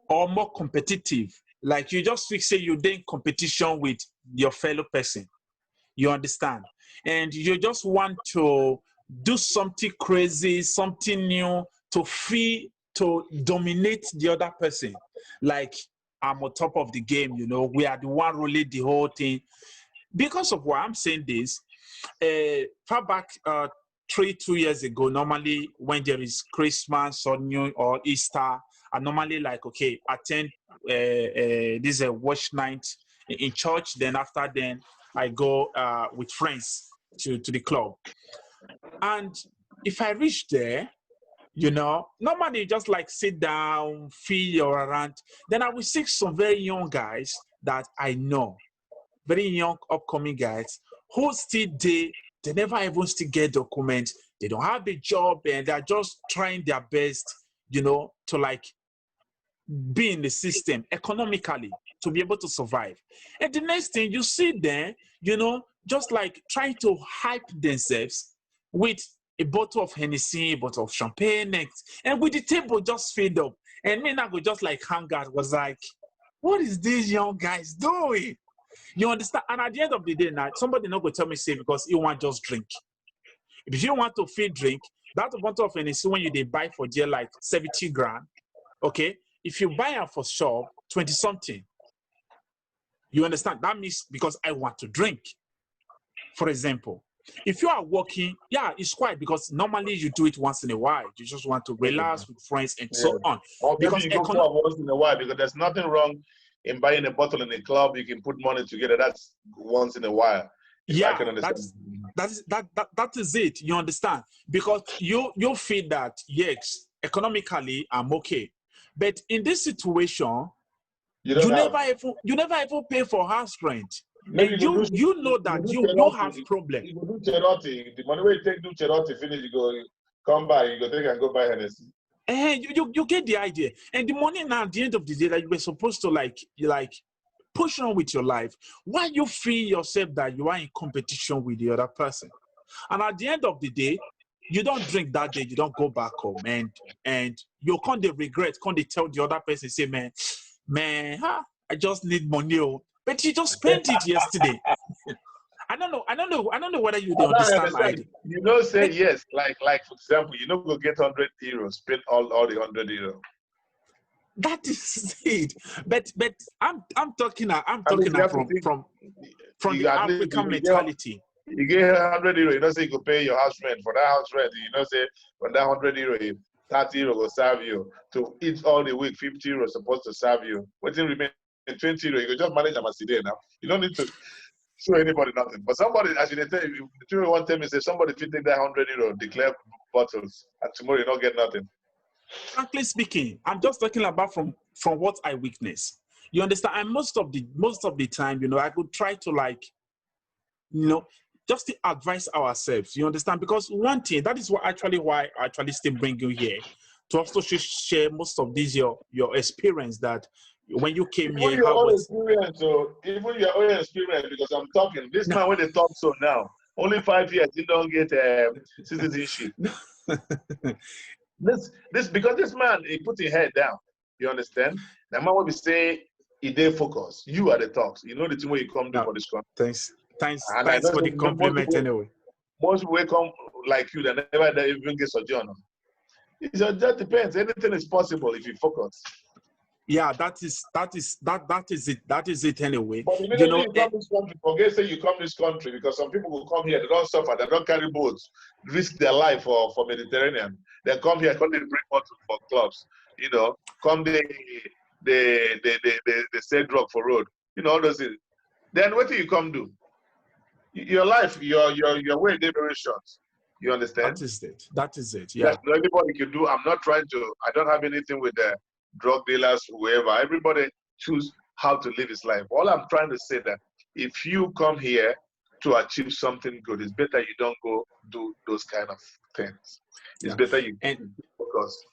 or more competitive. Like you just say you're in competition with your fellow person. You understand? And you just want to do something crazy, something new to dominate the other person. Like, I'm on top of the game, you know, we are the one ruling the whole thing. Because of why I'm saying this, far back 2 years ago, normally when there is Christmas or New or Easter, I normally like, okay, attend this is a watch night in church. Then after then, I go with friends to the club. And if I reach there, normally just like sit down, feel around. Then I will see some very young guys that I know, very young upcoming guys who still they never even still get documents. They don't have a job and they're just trying their best, to like be in the system economically to be able to survive. And the next thing you see them, just like trying to hype themselves with a bottle of Hennessy, a bottle of champagne, and with the table just filled up. And me now go just like hang out, was like, what is these young guys doing? You understand? And at the end of the day, now somebody not going to tell me say because you want just drink. If you want to feel drink, that bottle of Hennessy when they buy for dear like 70 grand, okay? If you buy it for shop, 20 something, you understand? That means because I want to drink. For example, if you are working, yeah, it's quiet because normally you do it once in a while. You just want to relax with friends and so on. Or maybe Because you go for once in a while because there's nothing wrong in buying a bottle in a club. You can put money together. That's once in a while. Yeah, that is it. You understand? Because you feel that yes, economically I'm okay, but in this situation, you never even pay for house rent. Maybe And you know that you have problem. You go do charity. The money where you take do charity finish, you go come by, you go take and go buy Hennessy. And you get the idea. And the money now at the end of the day that you were supposed to like push on with your life, why you feel yourself that you are in competition with the other person. And at the end of the day, you don't drink that day, you don't go back home, and you can't regret, can't tell the other person, say, man, I just need money, but you just spent it yesterday. I don't know whether you understand my idea. Say yes, like for example, go get 100 euros, spend all the 100 euros. That is it. But I'm talking from the African mentality. You get 100 euros, say you go pay your house rent. For that house rent, say for that 100 euros, 30 euros will serve you. To eat all the week, 50 euros supposed to serve you. What in remain 20 euros, you can just manage them as today now. You don't need to show anybody nothing. But somebody, as you tell you, one time say somebody should take that 100 euro, declare bottles, and tomorrow you don't get nothing. Frankly speaking, I'm just talking about from what I witness. You understand? And most of the time, I could try to just to advise ourselves. You understand? Because one thing, that is why I actually still bring you here to also share most of these your experience that when you came here. Even your own experience, because I'm talking this man when they talk so now. Only 5 years, you don't get citizenship. This because this man he put his head down. You understand? The man will be say he did focus. You are the talks. You know the thing where you come do for this country. Thanks for the compliment anyway. Most people come like you that never even get sojourner. It just depends. Anything is possible if you focus. Yeah, that is it. That is it anyway. But you come this country, forget say you come this country because some people will come here, they don't suffer, they don't carry boats, risk their life for Mediterranean. They come here, come they bring water for clubs, come they sell drug for road, all those things. Then what do you come do? Your life, your way they very short. You understand? That is it. Yeah. That's anybody can do. I'm not trying to. I don't have anything with the drug dealers, whoever. Everybody choose how to live his life. All I'm trying to say that if you come here to achieve something good, it's better you don't go do those kind of things. It's better you focus.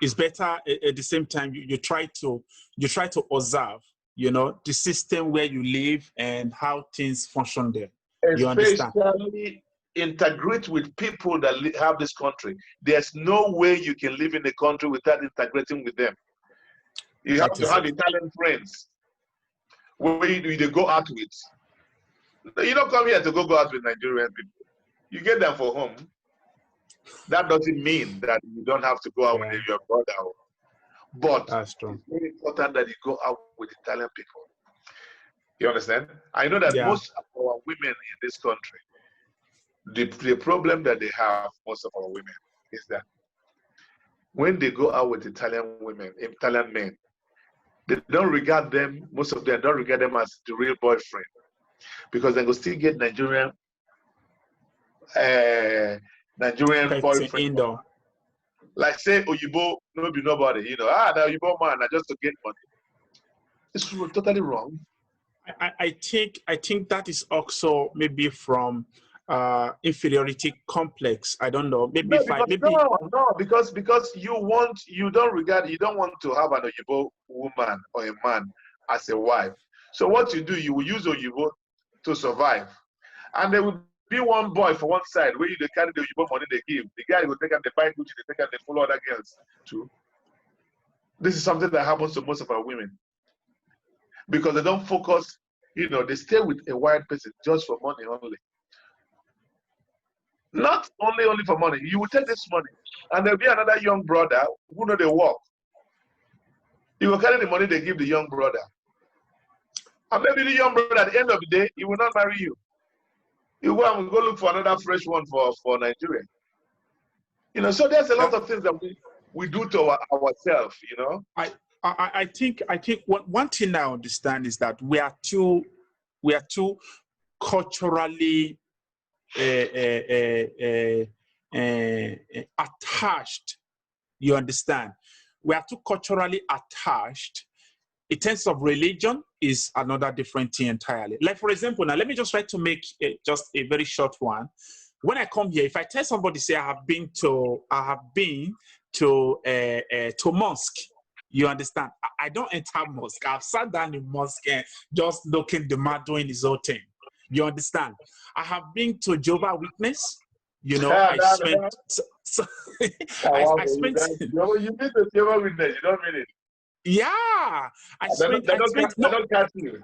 It's better at the same time you try to observe, the system where you live and how things function there. You understand? Especially integrate with people that have this country. There's no way you can live in the country without integrating with them. You have to have Italian friends where you go out with. You don't come here to go out with Nigerian people. You get them for home. That doesn't mean that you don't have to go out with your brother. But that's true. It's very important that you go out with Italian people. You understand? I know that most of our women in this country, The problem that they have, most of our women, is that when they go out with Italian women, Italian men, they don't regard them, most of them don't regard them as the real boyfriend, because they will still get Nigerian boyfriend. Indoor. Like say Oyibo, no be nobody, you know, the Oyibo man, just to get money. It's totally wrong. I think that is also maybe from inferiority complex. I don't know. Maybe No, because you don't want to have an Oyibo woman or a man as a wife. So what you do, you will use Oyibo to survive, and there will be one boy for one side where they carry the Oyibo money they give. The guy will take and they buy Gucci, they take and they follow other girls too. This is something that happens to most of our women because they don't focus. You know, they stay with a white person just for money only. Not only for money. You will take this money, and there'll be another young brother who know they work. You will carry the money they give the young brother, and maybe the young brother at the end of the day he will not marry you. You go and go look for another fresh one for Nigeria. You know, so there's a lot of things that we do to ourselves. You know. I think one thing I understand is that we are too culturally attached. You understand? We are too culturally attached. In terms of religion, is another different thing entirely. Like for example, now let me just try to make just a very short one. When I come here, if I tell somebody, say I have been to mosque. You understand? I don't enter mosque. I've sat down in mosque and just looking the man doing his own thing. You understand? I have been to Jehovah's Witness. You know, I spent. I spent. You mean to Jehovah's Witness? You don't mean it. Yeah, I spent. They don't catch you.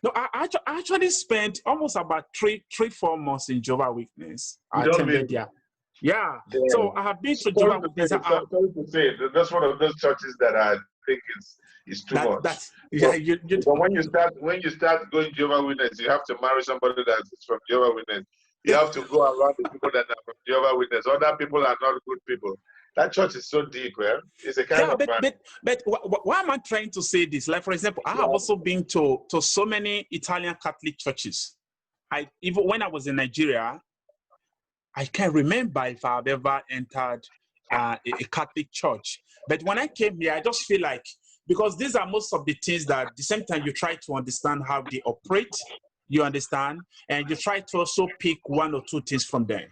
No, I actually spent almost about 4 months in Jehovah's Witness. I attended there. Yeah. So I have been to Jehovah's Witness. Sorry to say, that's one of those churches that I think is too much. But when you start going Jehovah's Witness, you have to marry somebody that is from Jehovah's Witness. You have to go around the people that are from Jehovah's Witness. Other people are not good people. That church is so deep, man. It's a kind of but why am I trying to say this? Like, for example, I have also been to so many Italian Catholic churches. Even when I was in Nigeria, I can't remember if I've ever entered a Catholic church. But when I came here, I just feel like, because these are most of the things that at the same time you try to understand how they operate, you understand, and you try to also pick 1 or 2 things from them.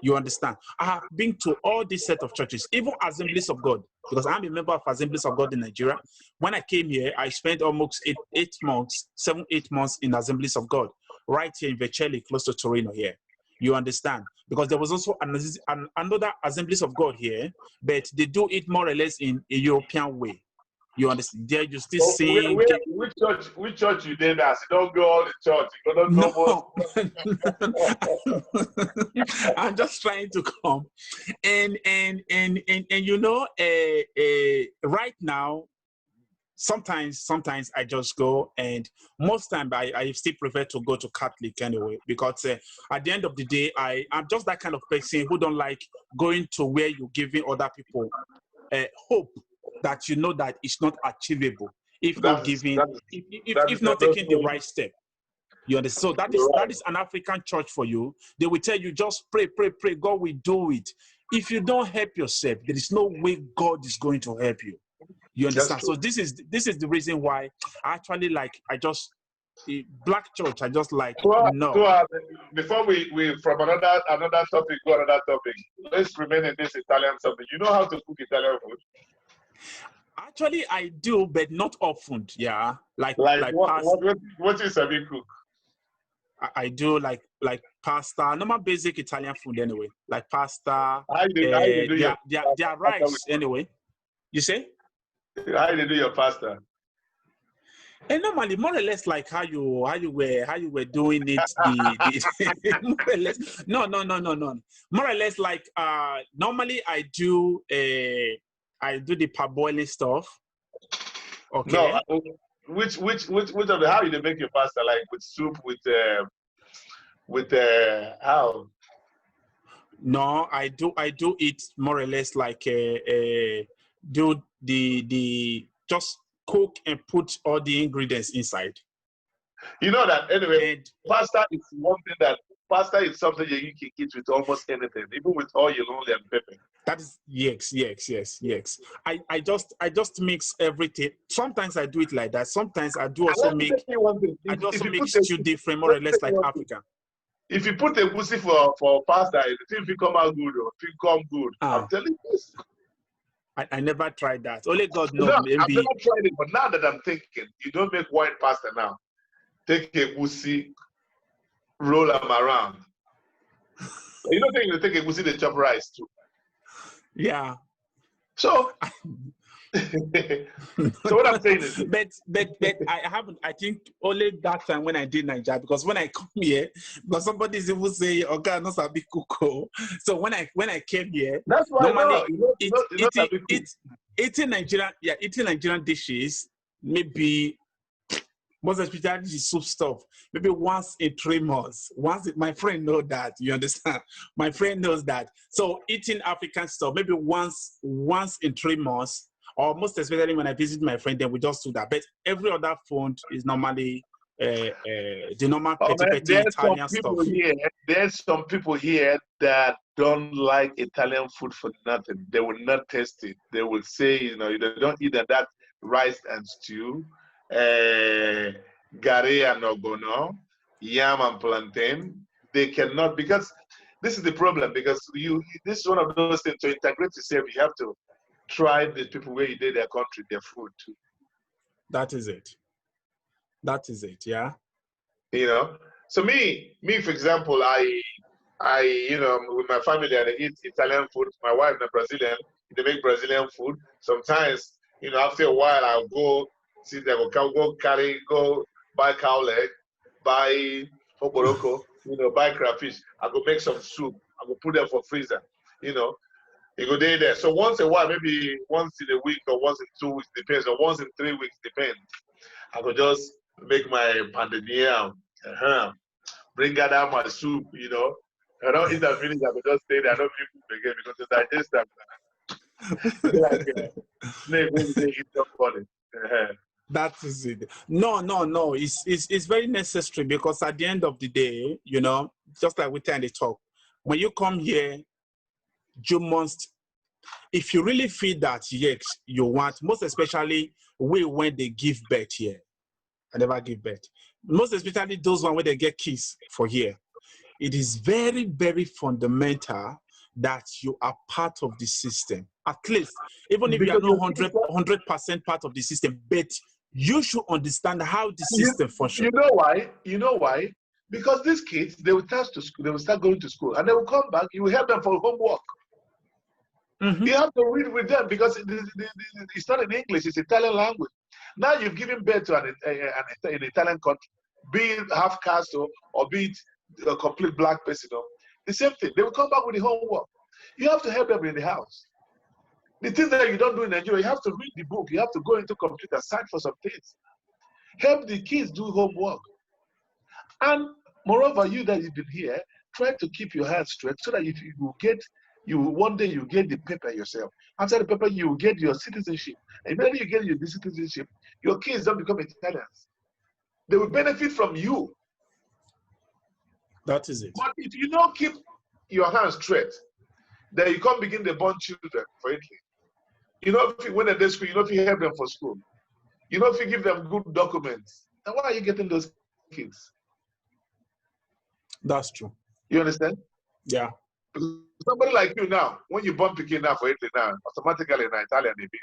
You understand? I have been to all these set of churches, even Assemblies of God, because I'm a member of Assemblies of God in Nigeria. When I came here, I spent almost 8 months, 7-8 months in Assemblies of God, right here in Vercelli, close to Torino here. You understand? Because there was also another Assemblies of God here, but they do it more or less in a European way. You understand? There you still see. Which church you did that? You don't go all the church. You don't go I'm just trying to come, and you know, right now, sometimes I just go, and most time I still prefer to go to Catholic anyway, because at the end of the day, I'm just that kind of person who don't like going to where you're giving other people hope that you know that it's not achievable if not taking the right step. You understand? So that is an African church for you. They will tell you just pray, God will do it. If you don't help yourself, there is no way God is going to help you. You understand? So this is the reason why I actually black church. I just like no. Before we from another topic go another topic, let's remain in this Italian subject. You know how to cook Italian food? Actually, I do, but not often. Yeah, like what is a big cook? I do like pasta, normal basic Italian food anyway, like pasta. Their rice anyway. You say? How do you do your pasta? And normally, more or less, like how you were doing it. More or less, no. More or less, like normally I do the parboiling stuff. Okay. No, which of the how you make your pasta, like with soup, with how? No, I do it more or less like do the just cook and put all the ingredients inside. You know that anyway. And Pasta is one thing that pasta is something you can eat with almost anything, even with oil only and pepper. that is yes. I just mix everything. Sometimes I do it like that. Sometimes I do also Let me tell you one thing. make stew different, more or less like African. If you put a pussy for pasta, the thing will come out good or it will come good. I'm telling you this. I never tried that. Only God knows. No, Maybe I've never tried it, but now that I'm thinking, you don't make white pasta now. Take a pussy, roll them around. You don't think you take a pussy, they chop rice too. Yeah. So, so what I'm saying is, but I haven't. I think only that time when I did NAIJA, because when I come here, because somebody is even say, "Okay, no sabi cook." So when I came here, that's why normally eating Nigerian dishes, maybe most especially the soup stuff, maybe once in 3 months. My friend knows that, you understand? My friend knows that. So eating African stuff, maybe once in 3 months, or most especially when I visit my friend, then we just do that. But every other food is normally the normal petty Italian stuff. There's some people here that don't like Italian food for nothing. They will not taste it. They will say, you they don't eat that rice and stew. Gare and ogono, yam and plantain. They cannot, because this is the problem, because this is one of those things. To integrate yourself, you have to try the people where you did their country, their food too. That is it, yeah. So me for example, I with my family, I eat Italian food. My wife is Brazilian, they make Brazilian food. Sometimes, after a while, I'll go see them, go buy cow leg, buy oboroko, buy crayfish. I go make some soup. I go put them for freezer. You go there. So once a while, maybe once in a week or once in 2 weeks, depends, or once in 3 weeks, depends. I go just make my pandemia, bring out my soup. I don't eat that finish. I go just stay there. I don't eat food again because the digestion. Snake when they eat somebody. That is it. No. It's very necessary, because at the end of the day, just like we tend to talk, when you come here, you must, if you really feel that yes, you want, most especially when they give birth here. I never give birth. Most especially those one where they get kids for here. It is very, very fundamental that you are part of the system. At least, even if you are not 100% part of the system, but you should understand how the system functions. You know why? Because these kids, they will start going to school, and they will come back. You will help them for homework. You have to read with them, because it's not in English; it's Italian language. Now you've given birth to an Italian country, be it half caste or be it a complete black person. The same thing. They will come back with the homework. You have to help them in the house. The things that you don't do in Nigeria, you have to read the book. You have to go into computer, search for some things. Help the kids do homework. And moreover, you that you've been here, try to keep your hands straight, so that if one day you get the paper yourself. After the paper, you will get your citizenship. And immediately you get your citizenship, your kids don't become Italians. They will benefit from you. That is it. But if you don't keep your hands straight, then you can't begin to born children for Italy. When they're in school, if you help them for school, if you give them good documents, then why are you getting those kids? That's true. You understand? Yeah. Somebody like you now, when you born Peking now for Italy now, automatically in Italian they be.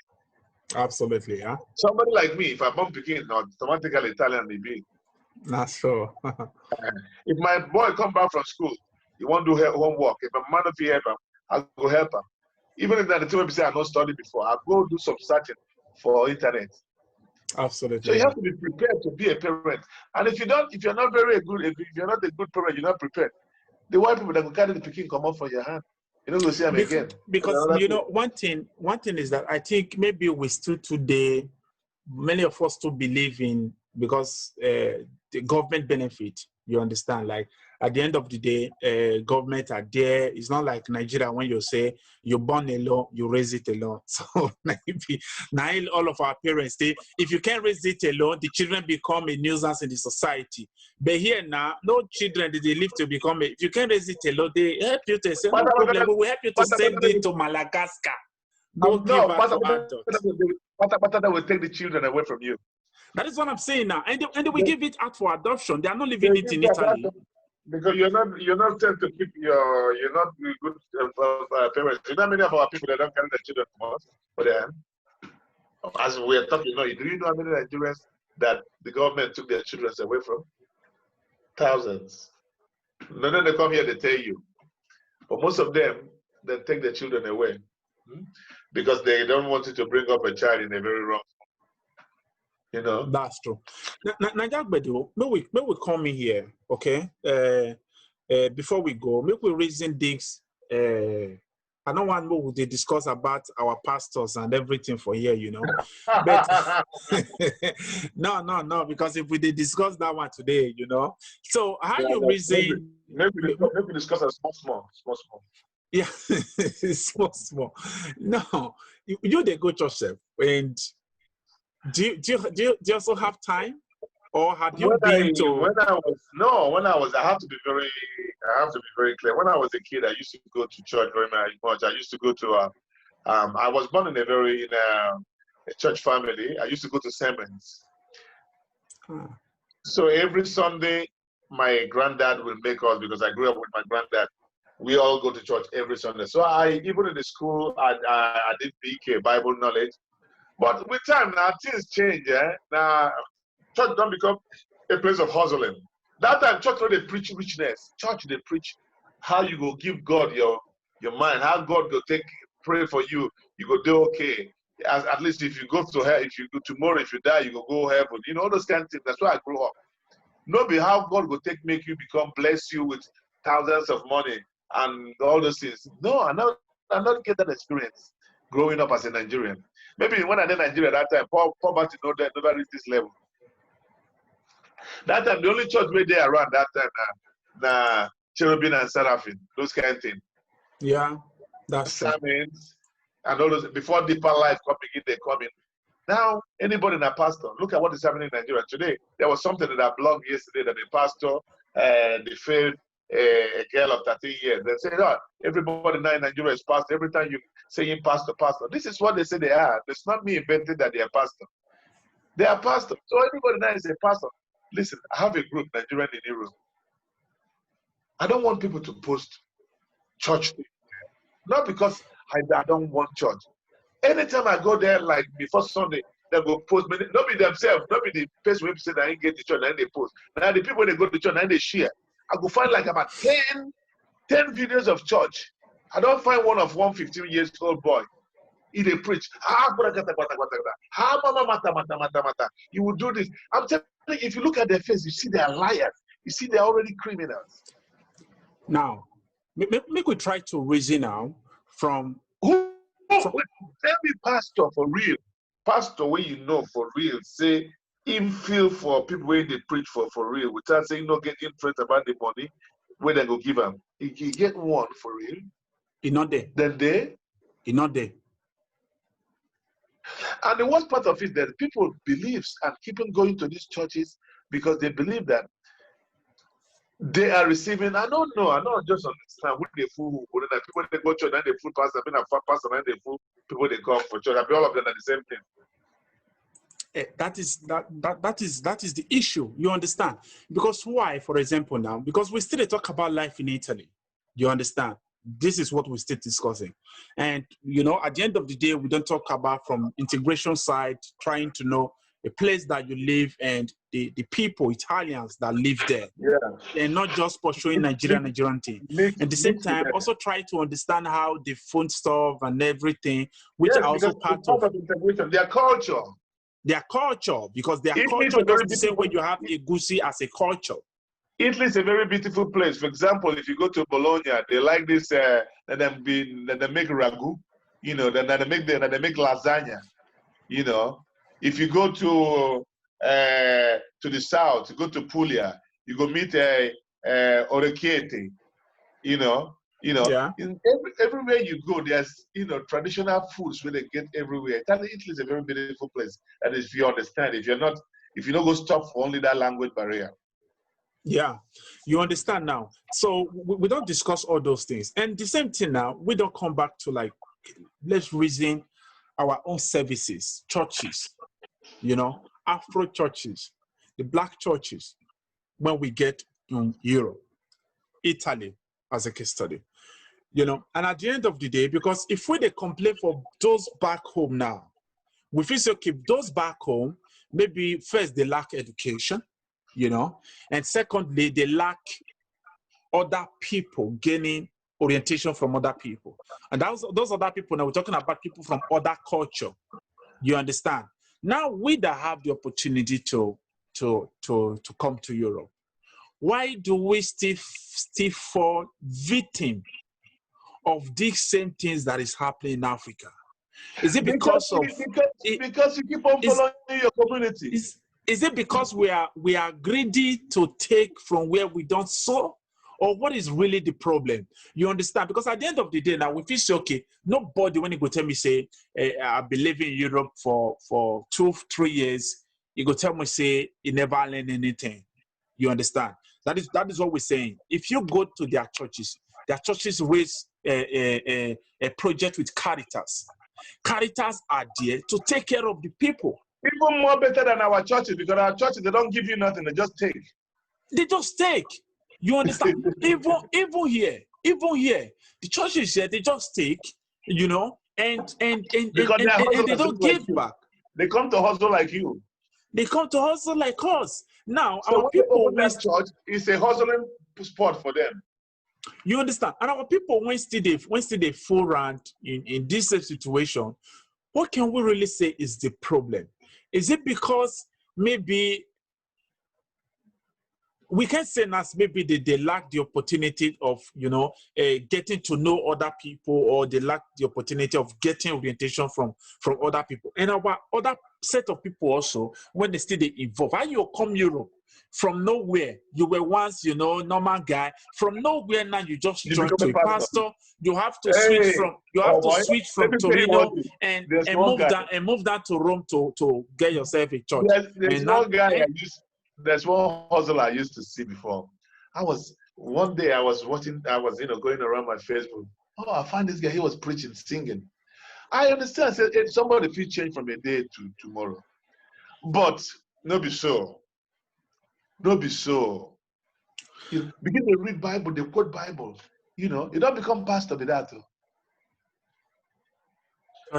Absolutely, yeah. Somebody like me, if I born Peking, automatically Italian they be. That's so. If my boy come back from school, he won't do homework. If a man of you help him, I'll go help him. Even if the two say I not studied before, I'll go do some searching for internet. Absolutely. So you have to be prepared to be a parent. And if you're not a good parent, you're not prepared. The white people that will carry the Peking come up from your hand. You're not going to see them again. Because one thing is that I think maybe we still many of us still believe in, because the government benefit. You understand? Like at the end of the day, government are there. It's not like Nigeria when you say you're born alone, you raise it alone. So now all of our parents say, if you can't raise it alone, the children become a nuisance in the society. But here now, no children they live to become if you can't raise it alone, they help you to say no problem. We will help you to send it to Madagascar. Go give back to adults. That will take the children away from you. That is what I'm saying now. And they will give it out for adoption. They are not living it in Italy. Because you're not tend to keep you're not good parents. You know, many of our people, they don't carry their children from us. But as we are talking, do you know how many Nigerians that the government took their children away from? Thousands. Then they come here, they tell you. But most of them, they take their children away because they don't want you to bring up a child in a very wrong. That's true. NAIJA-GBEDU, may we come in here, okay? Before we go, make we reason this. I don't want more they discuss about our pastors and everything for here, But no, because if we did discuss that one today, So how you reason? Maybe discuss a small. Yeah, small. No, you they go to yourself and. Do you also have time, or have you been to? When I have to be very clear. When I was a kid, I used to go to church very much. I used to go to I was born in a church family. I used to go to sermons. So every Sunday, my granddad will make us, because I grew up with my granddad. We all go to church every Sunday. So even in the school, I did BK, Bible knowledge. But with time now, things change. Now, church don't become a place of hustling. That time, church don't they preach richness. Church they preach how you go give God your mind, how God go pray for you. You go do okay. At least if you go to hell, if you go tomorrow, if you die, you go heaven. All those kind of things. That's why I grew up. Not be how God will make you bless you with thousands of money and all those things. No, I not get that experience growing up as a Nigerian. Maybe when I did Nigeria that time, poverty never reached this level. That time, the only church we there around that time, na Cherubim and Seraphim, those kind of things. Yeah, that's sermons and all those. Before deeper life they come in. Now, anybody in a pastor, look at what is happening in Nigeria today. There was something that I blogged yesterday that a pastor, they failed a girl of 13 years. They say, no, everybody now in Nigeria is pastor. Every time you say him pastor. This is what they say they are. It's not me inventing that they are pastor. They are pastor. So everybody now is a pastor. Listen, I have a group, Nigerian in Europe. I don't want people to post church. Not because I don't want church. Anytime I go there, like before Sunday, they go post. Not be themselves, not be the person who say that I ain't get the church, and they post. Now the people they go to church and they share. I go find like about 10 videos of church. I don't find one of 15 years old boy. He they preach. You will do this. I'm telling you, if you look at their face, you see they are liars. You see they are already criminals. Now, make we try to reason now from who? Tell me, pastor for real. Pastor, where for real, say him feel for people where they preach for real, without saying no get interest about the money where they go give them. If you get one for real, he not there. Then they? He not there. And the worst part of it that people believes and keep on going to these churches because they believe that they are receiving. I don't just understand what they fool. People they go to church and they fool pastor, pastor and they fool people they come for church. I mean, all of them are the same thing. That is the issue. You understand? Because why, for example, now, because we still talk about life in Italy. You understand? This is what we're still discussing. And, at the end of the day, we don't talk about from integration side, trying to know a place that you live and the people, Italians that live there. Yeah. And not just pursuing Nigerian thing. At the same time, also try to understand how the food stuff and everything, which are also part of integration, their culture. Their culture, because their culture doesn't the same way you have Egusi as a culture. Italy is a very beautiful place. For example, if you go to Bologna, they like this. That they make ragu, that they make lasagna. If you go to the south, go to Puglia, you go meet Orecchiette, Yeah. in everywhere you go, there's, traditional foods where they get everywhere. Italy is a very beautiful place. And if you understand, if you don't go stop for only that language barrier. Yeah, you understand now. So we don't discuss all those things. And the same thing now, we don't come back to like, let's reason our own services, churches, Afro churches, the black churches, when we get in Europe, Italy as a case study, and at the end of the day, because if we they complain for those back home now, we feel so keep those back home, maybe first they lack education, and secondly, they lack other people gaining orientation from other people. And those other people, now we're talking about people from other culture. You understand? Now we that have the opportunity to come to Europe, why do we still fall victim of these same things that is happening in Africa? Is it because you keep on following your community? Is it because we are greedy to take from where we don't sow? Or what is really the problem? You understand? Because at the end of the day, now we feel so okay. Nobody when you go tell me say I've been living in Europe for 2-3 years, you go tell me say you never learn anything. You understand? That is what we're saying. If you go to their churches raise a project with Caritas. Caritas are there to take care of the people. Even more better than our churches, because our churches, they don't give you nothing, they just take. They just take. You understand? even here, the churches here, they just take, and they don't give back. They come to hustle like you. They come to hustle like us. Now, so our people, that church is a hustling spot for them. You understand? And our people, when still they full round in this situation, what can we really say is the problem? Is it because maybe we can say that maybe they lack the opportunity of, getting to know other people, or they lack the opportunity of getting orientation from other people. And our other set of people also, when they still they evolve. How you come Europe from nowhere? You were once, normal guy. From nowhere now you just joined to a pastor. You have to switch from Torino and move down to Rome to get yourself a church. There's one hustle I used to see before. One day I was going around my Facebook. Oh, I found this guy, he was preaching, singing. I understand. I said, somebody feel change from a day to tomorrow. But no be so. No be so. You begin to read Bible, they quote Bible. You don't become pastor with that.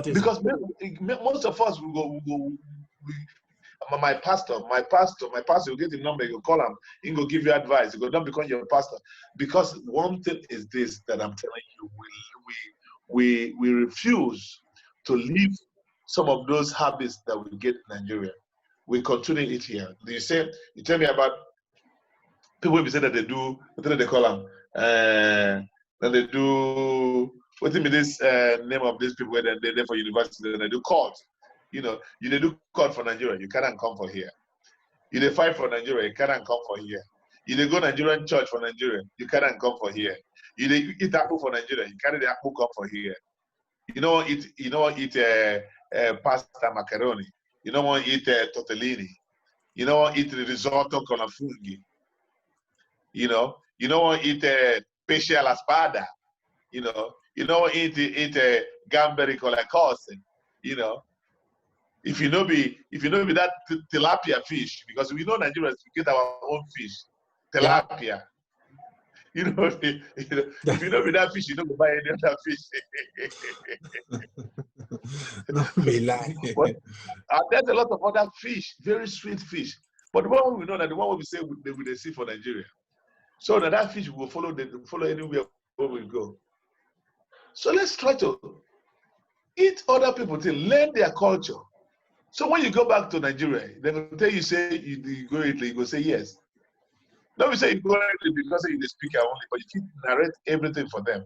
Because most of us will go. My pastor will get the number, you call him, he will give you advice. You go, don't become your pastor. Because one thing is this that I'm telling you, we refuse to leave some of those habits that we get in Nigeria. We continue it here. You tell me about people who say that they do, what do they call them? That they do, what do you mean this name of these people where they're there for university, and they do court. You do court for Nigeria, you cannot come for here. You fight for Nigeria, you cannot come for here. You go Nigerian church for Nigeria, you cannot come for here. You eat apple for Nigeria, you carry the apple come for here. You don't eat pasta macaroni. You don't want to eat tortellini. You don't want to eat risotto con la funghi. You don't want to eat pesce alla spada. You don't want to eat gamberi con la cose. If you know be that tilapia fish, because we know Nigerians, we get our own fish, tilapia. Yeah. If you know be that fish, you don't buy any other fish. There's a lot of other fish, very sweet fish. But the one we know that the one we say they see for Nigeria. So that fish will follow anywhere where we go. So let's try to eat other people to learn their culture. So when you go back to Nigeria, they will tell you, say you go Italy, you go say yes. Don't we say you go Italy because you're the speaker only, but you keep narrate everything for them.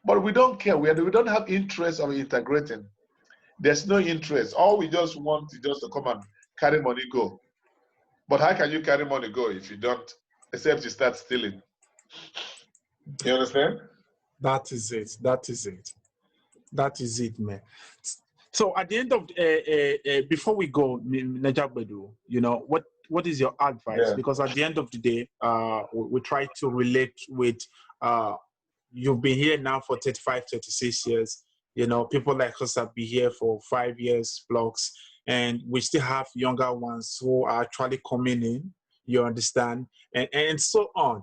But we don't care. We don't have interest of integrating. There's no interest. All we just want is just to come and carry money go. But how can you carry money go if you don't except you start stealing. You understand? That is it. That is it. That is it, man. So at the end of before we go, NAIJA-GBEDU, you know, what is your advice? Yeah. Because at the end of the day, we try to relate with you've been here now for 35, 36 years. You know, people like us have been here for 5 years plus, and we still have younger ones who are actually coming in, you understand, and so on.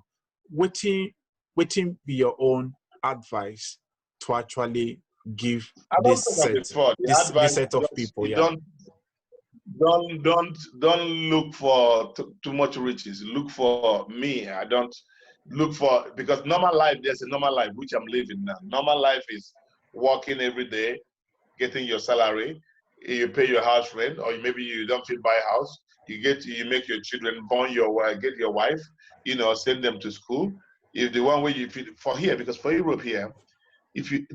Waiting be your own advice to actually give I don't this think of set, before. The this advice set is of just people, you yeah. don't look for too much riches. Look for me. I don't look for, because normal life, there's a normal life which I'm living now. Normal life is working every day, getting your salary, you pay your house rent, or maybe you don't feel buy a house. You make your children, born your get your wife, you know, send them to school. If the one way you feel for here, because for Europe here, if you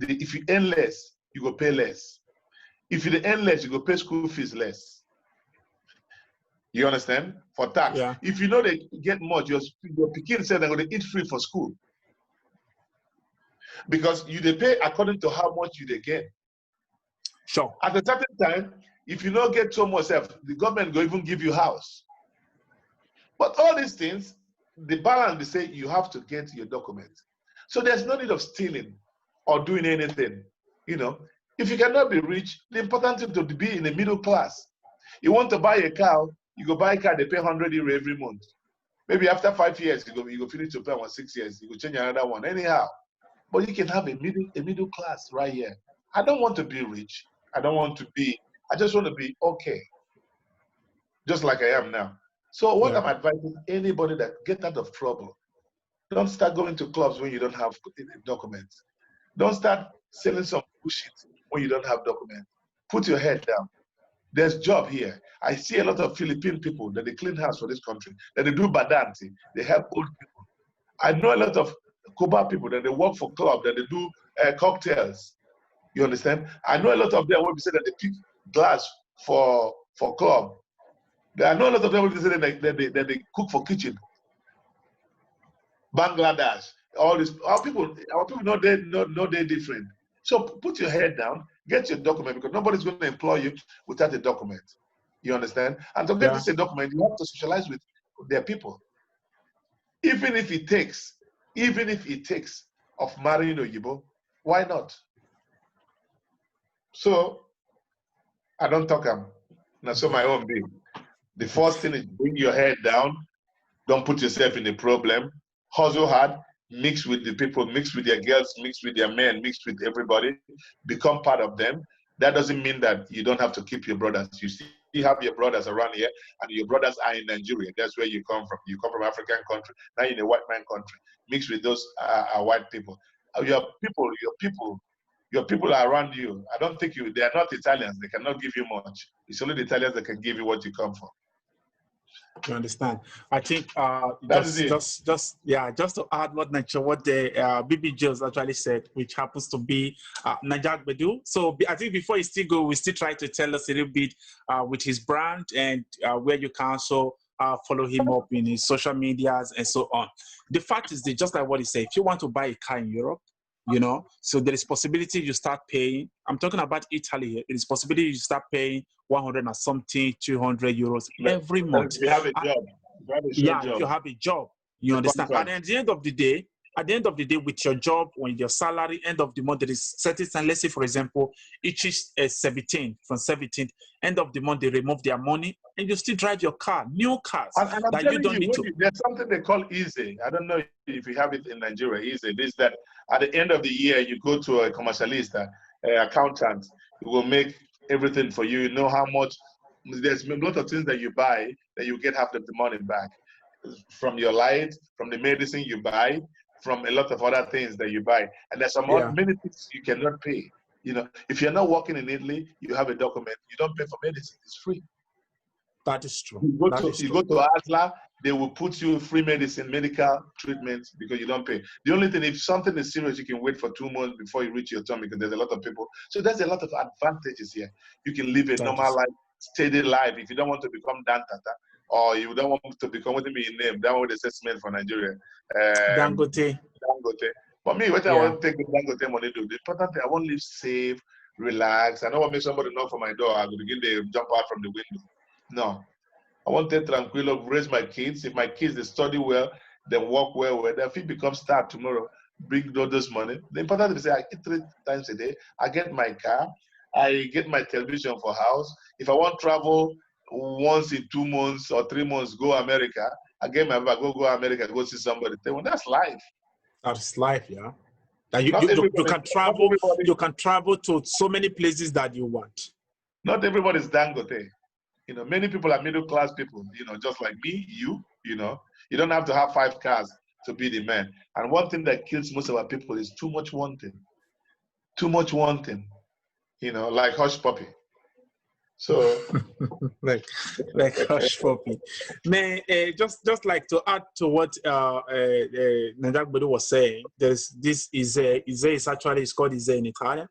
earn less, you go pay less. If you earn less, you go pay school fees less. You understand? For tax. Yeah. If you know they get much, your pikin said they're going to eat free for school. Because they pay according to how much they get. Sure. At a certain time, if you don't get so much, the government will even give you house. But all these things, the balance, they say you have to get your documents. So there's no need of stealing or doing anything. You know, if you cannot be rich, the important thing to be in the middle class. You want to buy a car, you go buy a car, they pay 100 euro every month. Maybe after 5 years, you go finish to pay on 6 years, you go change another one. Anyhow, but you can have a middle class right here. I don't want to be rich. I just want to be okay. Just like I am now. So what I'm advising anybody that get out of trouble, don't start going to clubs when you don't have documents. Don't start selling some bullshit when you don't have documents. Put your head down. There's job here. I see a lot of Philippine people that they clean house for this country, that they do badanti, they help old people. I know a lot of Cuba people that they work for club, that they do cocktails. You understand? I know a lot of them when we say that they pick glass for club. I know a lot of them when we say that they cook for kitchen. Bangladesh, all this, our people know they're different. So put your head down, get your document, because nobody's going to employ you without a document. You understand? And to get this a document, you have to socialize with their people. Even if it takes of marrying Oyibo, why not? So I don't talk now. So my own big. The first thing is bring your head down. Don't put yourself in a problem. Hustle hard. Mix with the people. Mix with their girls. Mix with their men. Mix with everybody. Become part of them. That doesn't mean that you don't have to keep your brothers. You still have your brothers around here, and your brothers are in Nigeria. That's where you come from. You come from African country. Now you're in a white man country. Mix with those white people. Your people are around you. I don't think they are not Italians. They cannot give you much. It's only the Italians that can give you what you come for. You understand? I think just to add what the BB actually said, which happens to be NAIJA-GBEDU. So I think before you still go, we still try to tell us a little bit with his brand and where you can also follow him up in his social medias and so on. The fact is that just like what he said, if you want to buy a car in Europe, you know, so there is possibility you start paying. I'm talking about Italy here. There is possibility you start paying 100 and something, 200 euros every month. If you have a job, if you have a job, you understand. And at the end of the day, with your job, when your salary, end of the month, there is certain time. Let's say, for example, each is 17. From 17th, end of the month, they remove their money, and you still drive your car, new cars and I'm that telling you don't need to. There's something they call easy. I don't know if you have it in Nigeria. Easy. This that at the end of the year, you go to a commercialista, accountant, who will make everything for you. You know how much. There's a lot of things that you buy that you get half of the money back from your light, from the medicine you buy, from a lot of other things that you buy. And there's many things you cannot pay. You know, if you're not working in Italy, you have a document, you don't pay for medicine, it's free. That is true. You go to ASLA, they will put you free medicine, medical treatment, because you don't pay. The only thing, if something is serious, you can wait for 2 months before you reach your turn, because there's a lot of people. So there's a lot of advantages here. You can live a normal life, steady life. If you don't want to become dantata, or you don't want to become what me in name, that one the assessment for Nigeria. Dangote. Dangote. For me, what I want to take the Dangote money to, the important thing, I want to live safe, relax. I don't want to make somebody knock for my door. I'm going to begin to jump out from the window. No. I want to tranquilo, raise my kids. If my kids, they study well, they work well, their feet become star tomorrow, bring all this money. The important thing is I eat 3 times a day. I get my car. I get my television for house. If I want to travel once in 2 months or 3 months, go America. I get my back, go America, go see somebody. Well, that's life. That's life, yeah. That you can travel. You can travel to so many places that you want. Not everybody is Dangote. You know, many people are middle class people. You know, just like me, you. You know, you don't have to have 5 cars to be the man. And one thing that kills most of our people is too much wanting. Too much wanting. You know, like hush puppy. So, like hush puppy. Man, just like to add to what NAIJA-GBEDU was saying, this is actually, it's called ISEE in Italian.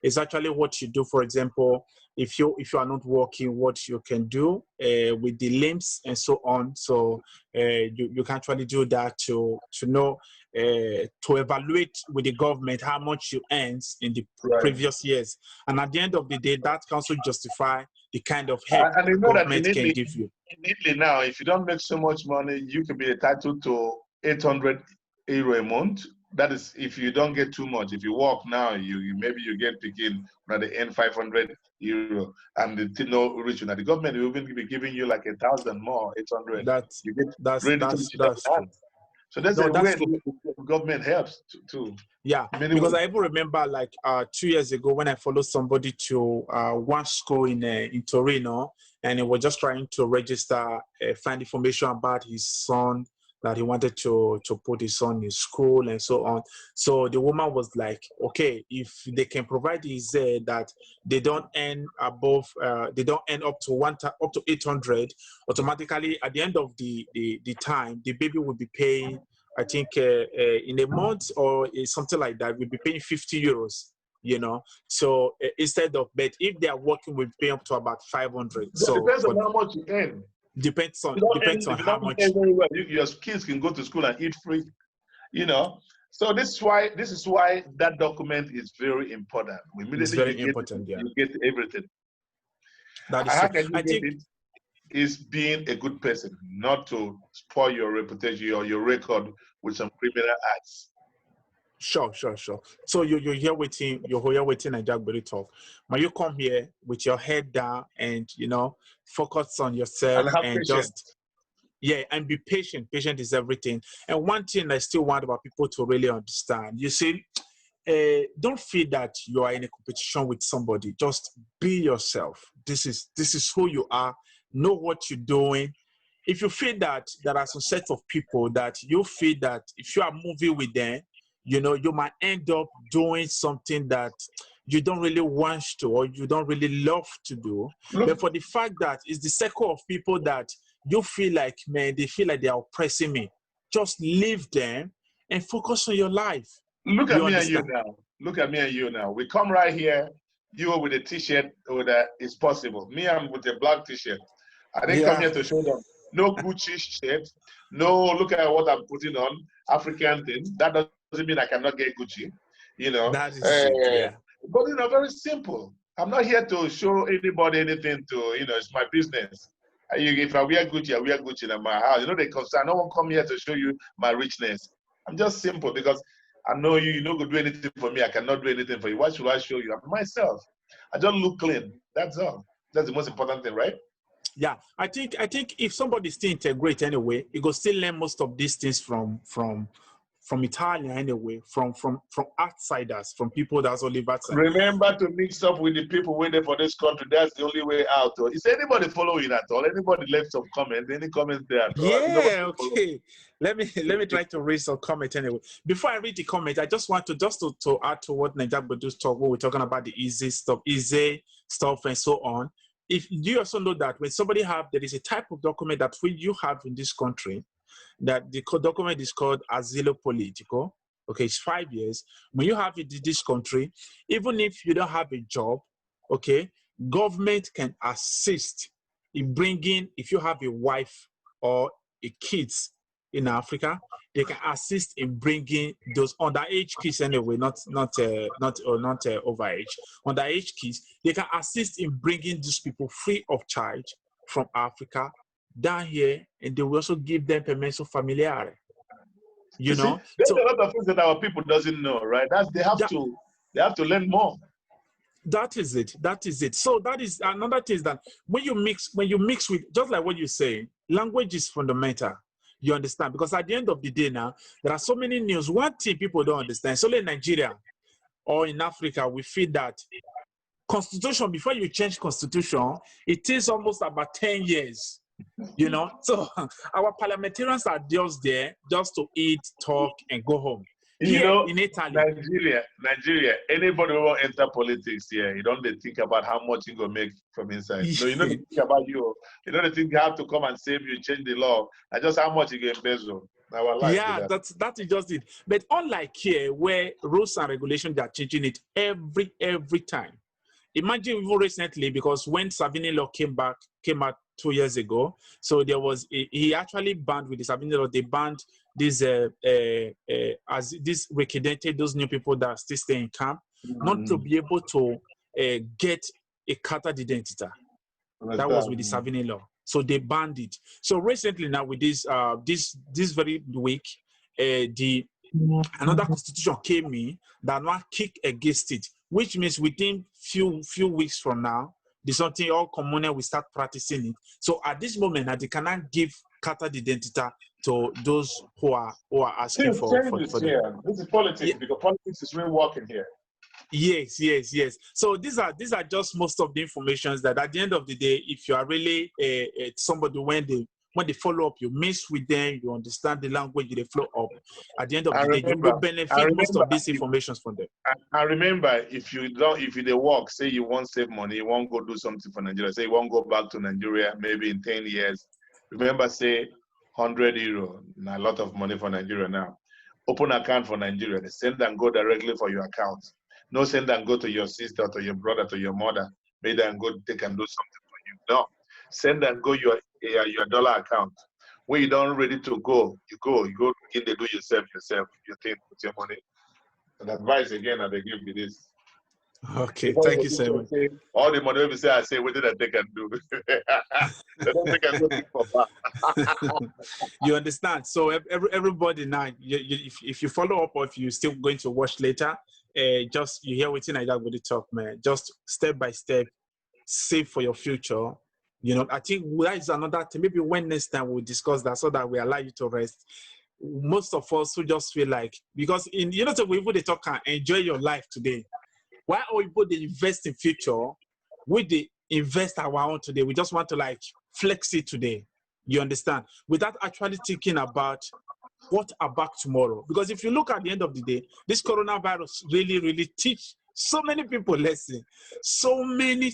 It's actually what you do. For example, if you are not working, what you can do with the limbs and so on. So you can actually do that to know, to evaluate with the government how much you earned in the previous years. And at the end of the day, that can also justify the kind of help and you the know government that can give you. In Italy now, if you don't make so much money, you can be entitled to 800 euro a month. That is if you don't get too much. If you work now, maybe you get picking at the end 500 euro, and the no rich. Now the government will even be giving you like 1,000 more, 800. That's You get that's really that's that's true. So that's No, a that's way true. the government helps too. Yeah, because I even remember like 2 years ago when I followed somebody to one school in Torino, and he was just trying to register, find information about his son, that he wanted to put his son in school and so on. So the woman was like, okay, if they can provide his that they don't earn above, they don't earn up to 800, automatically at the end of the time, the baby will be paying, I think in a month or something like that, we'll be paying 50 euros, you know. So instead of, but if they are working, we'll pay up to about 500. So depends on how much you earn. Depends on how much. Very well, your kids can go to school and eat free, you know. So this is why that document is very important. It's very important, yeah. You get everything. That is how true. can you get it? Is being a good person, not to spoil your reputation or your record with some criminal acts. Sure. So you're here waiting NAIJA-GBEDU talk. When you come here with your head down and focus on yourself and just and be patient. Patient is everything. And one thing I still want about people to really understand, you see, don't feel that you are in a competition with somebody. Just be yourself. This is who you are. Know what you're doing. If you feel that there are some sets of people that you feel that if you are moving with them, you might end up doing something that you don't really want to or you don't really love to do. But for the fact that it's the circle of people that you feel like, man, they feel like they are oppressing me, just leave them and focus on your life. Look at me and you now. Look at me and you now. We come right here. You are with a t-shirt with it's possible. Me, I'm with a black t-shirt. I didn't come here to show them no Gucci shirt. No, look at what I'm putting on, African thing. That doesn't mean I cannot get Gucci. That is true, yeah. But very simple. I'm not here to show anybody anything it's my business. If I wear Gucci, I wear Gucci in my house. They concern. No one come here to show you my richness. I'm just simple because I know you not going to do anything for me. I cannot do anything for you. Why should I show you? I'm myself. I just look clean. That's all. That's the most important thing, right? Yeah, I think if somebody still integrate anyway, you go still learn most of these things from Italian anyway, from outsiders, from people that's only outside. Remember to mix up with the people waiting for this country. That's the only way out. Is anybody following at all? Anybody left some comment? Any comments there? Yeah, okay. Let me try to read some comment anyway. Before I read the comment, I just want to add to what NAIJA-GBEDU talk. What we're talking about the easy stuff and so on. If you also know that when somebody there is a type of document that you have in this country, that the document is called asilo politico. Okay, it's 5 years. When you have it in this country, even if you don't have a job, okay, government can assist in bringing, if you have a wife or a kids in Africa, they can assist in bringing those underage kids anyway, not overage, underage kids. They can assist in bringing these people free of charge from Africa down here, and they will also give them permesso familiare. You know, see, there's a lot of things that our people doesn't know, right? They have to learn more. That is it. That is it. So that is another thing, is that when you mix with, just like what you say, language is fundamental. You understand? Because at the end of the day now, there are so many news. One thing people don't understand, so in Nigeria or in Africa, we feel that constitution, before you change constitution, it takes almost about 10 years. You know, so our parliamentarians are just there just to eat, talk, and go home. You Here know, in Italy, Nigeria, anybody who will enter politics here, you don't think about how much you go make from inside. No, you don't think about you. You don't think you have to come and save you, change the law, and just how much you get embezzle. Our life. Yeah, that is just it. But unlike here, where rules and regulations, they are changing it every time. Imagine even recently, because when Savini law came out 2 years ago, so there was he actually banned, with the Savini law, they banned this as this rekidented, those new people that still stay in camp, not to be able to get a carta d'identità. That was with the Savini law. So they banned it. So recently now, with this this very week, another constitution came in that now kick against it, which means within few weeks from now, there's something all commoner will start practicing it. So at this moment, they cannot give carta d'identità to those who are asking for them. This is politics, because politics is really working here. Yes. So these are just most of the information that at the end of the day, if you are really somebody, when they follow up, you mix with them, you understand the language, they flow up. At the end of the day, you will benefit most of these informations from them. I remember, if you work, say you want to save money, you want to go do something for Nigeria, say you want to go back to Nigeria maybe in 10 years, remember, say €100, a lot of money for Nigeria now. Open account for Nigeria, they send and go directly for your account. No send and go to your sister, to your brother, to your mother, maybe and go take and do something for you. No, send and go your dollar account. When you don't ready to go, you begin to do yourself, you think with your money. And advice again, and they give you this. Okay, thank you so much. All the money we say, I say, what did they can do? They don't think I go for that. You understand? So everybody now, if you follow up, or if you're still going to watch later, just you hear what's in NAIJA-GBEDU talk, man. Just step by step, save for your future. You know, I think that is another thing. Maybe when next time we'll discuss that, so that we allow you to rest. Most of us who just feel like, because so people they talk and enjoy your life today. Why are people they invest in future? We invest our own today. We just want to like flex it today. You understand? Without actually thinking about what about tomorrow. Because if you look at the end of the day, this coronavirus really teach so many people lesson. So many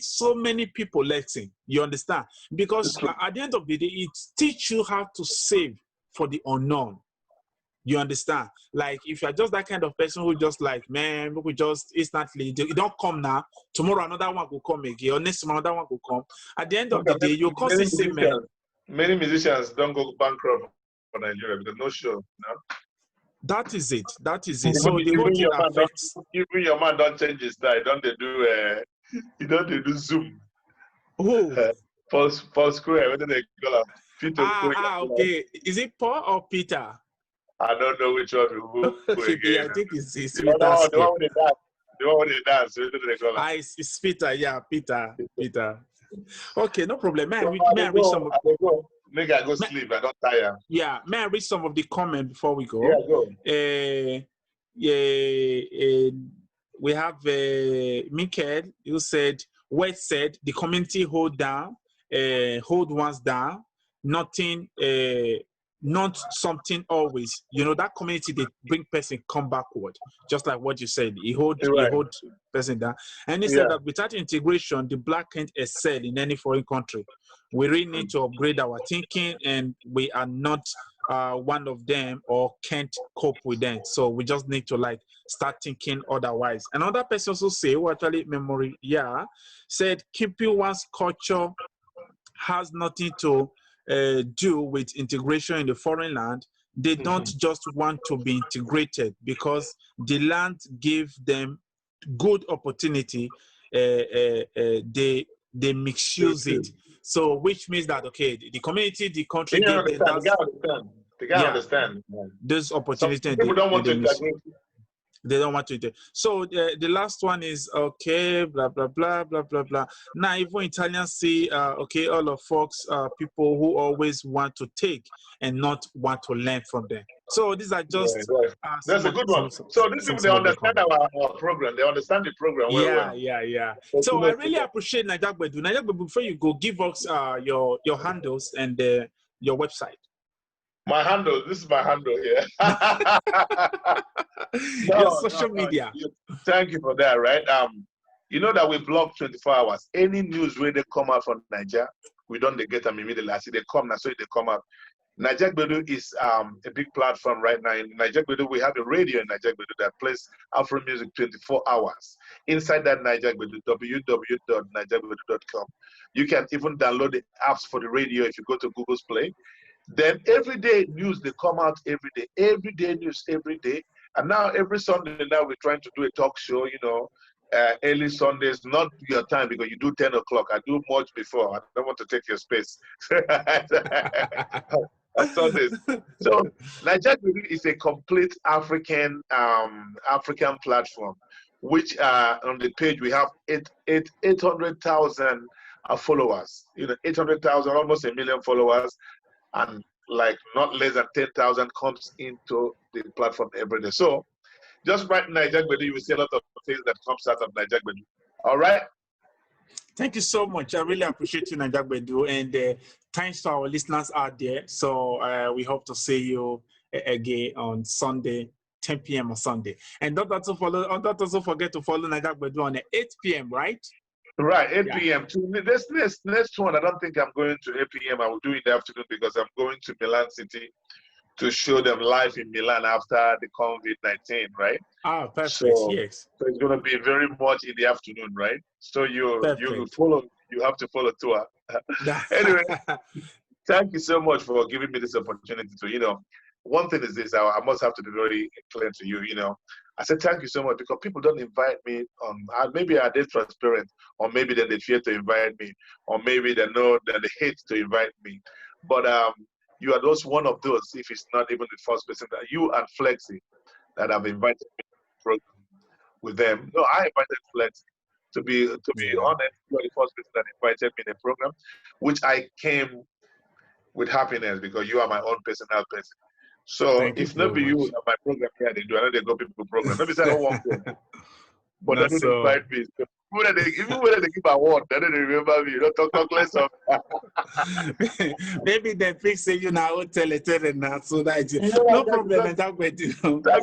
people lesson. You understand? Because at the end of the day, it teach you how to save for the unknown. You understand? Like, if you're just that kind of person who just like, man, we just instantly, it don't come now. Tomorrow another one will come again, or next month another one will come. At the end of the day, you constantly say, man. Many musicians don't go bankrupt for Nigeria because no show. No? That is it. So the whole thing affects. Even your man don't change his style. Don't they do Zoom? Oh. Paul Square. What do they call him? Okay. Is it Paul or Peter? I don't know which one will go again. Yeah, I think it's the one with the dance. The one with the dance. What do they call him? It's Peter. Yeah, Peter. Okay, no problem. May I read some of... Make I go sleep. I don't tire. Yeah, may I read some of the comments before we go? Yeah, go. We have Mikel, who said, West said, the community hold ones down, nothing, not something always. You know, that community, they bring person come backward, just like what you said. He hold person down. And he said that without integration, the black can't excel in any foreign country. We really need to upgrade our thinking, and we are not one of them or can't cope with them. So we just need to like start thinking otherwise. Another person also say, who actually memory, said keeping one's culture has nothing to do with integration in the foreign land. They don't just want to be integrated because the land gave them good opportunity. They misuse it. So which means that, okay, the community, the country gave them that. They can't understand. This opportunity. Some people don't want to integrate. They don't want to do. So the last one is okay, blah blah blah blah blah blah. Now even Italians see okay, all of folks people who always want to take and not want to learn from them. So these are just that's a good one. So these people, they understand our program. They understand the program well. Yeah. So I really appreciate NAIJA-GBEDU. NAIJA-GBEDU, before you go, give us your handles and your website. My handle, this is my handle here. Your social media. Thank you for that, right? You know that we blog 24 hours. Any news where they come out from Nigeria, we don't get them immediately. I see they come now, so they come out. NAIJA-GBEDU is a big platform right now. In NAIJA-GBEDU, we have a radio in NAIJA-GBEDU that plays Afro music 24 hours. Inside that NAIJA-GBEDU, www.naijagbedU.com. You can even download the apps for the radio if you go to Google's Play. Then everyday news, they come out everyday news every day. And now every Sunday now we're trying to do a talk show, you know, early Sundays, not your time because you do 10 o'clock. I do much before. I don't want to take your space. Sundays. So NAIJA-GBEDU is a complete African platform, which on the page we have 800,000 followers. You know, 800,000, almost 1 million followers. And like not less than 10,000 comes into the platform every day. So just write NAIJA-GBEDU, you will see a lot of things that comes out of NAIJA-GBEDU. All right. Thank you so much. I really appreciate you, NAIJA-GBEDU, and thanks to our listeners out there. So we hope to see you again on Sunday, 10 p.m. on Sunday. And don't also forget to follow NAIJA-GBEDU on 8 p.m. right? Right, 8 p.m. This next one, I don't think I'm going to 8 p.m. I will do it in the afternoon because I'm going to Milan City to show them live in Milan after the COVID-19, right? Ah, perfect, yes. So it's going to be very much in the afternoon, right? So you have to follow tour. Anyway, thank you so much for giving me this opportunity to, you know, one thing is this, I must have to be very clear to you, you know. I said thank you so much because people don't invite me on, maybe are they transparent, or maybe then they fear to invite me, or maybe they know that they hate to invite me. But you are just one of those, if it's not even the first person, that you and Flexi that have invited me to the program with them. No, I invited Flexi. To be honest, you are the first person that invited me in the program, which I came with happiness because you are my own personal person. So if not be you on my program here, they do. I know they go people program. Maybe say I don't want to, but they don't invite me. So even when they give award, they don't remember me. You don't talk less of. Maybe they fix it. You know, tell it now, so that no problem. Thank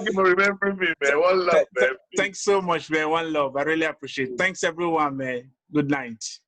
you for remembering me, man. One love, man. Thanks so much, man. One love. I really appreciate it. Thanks, everyone, man. Good night.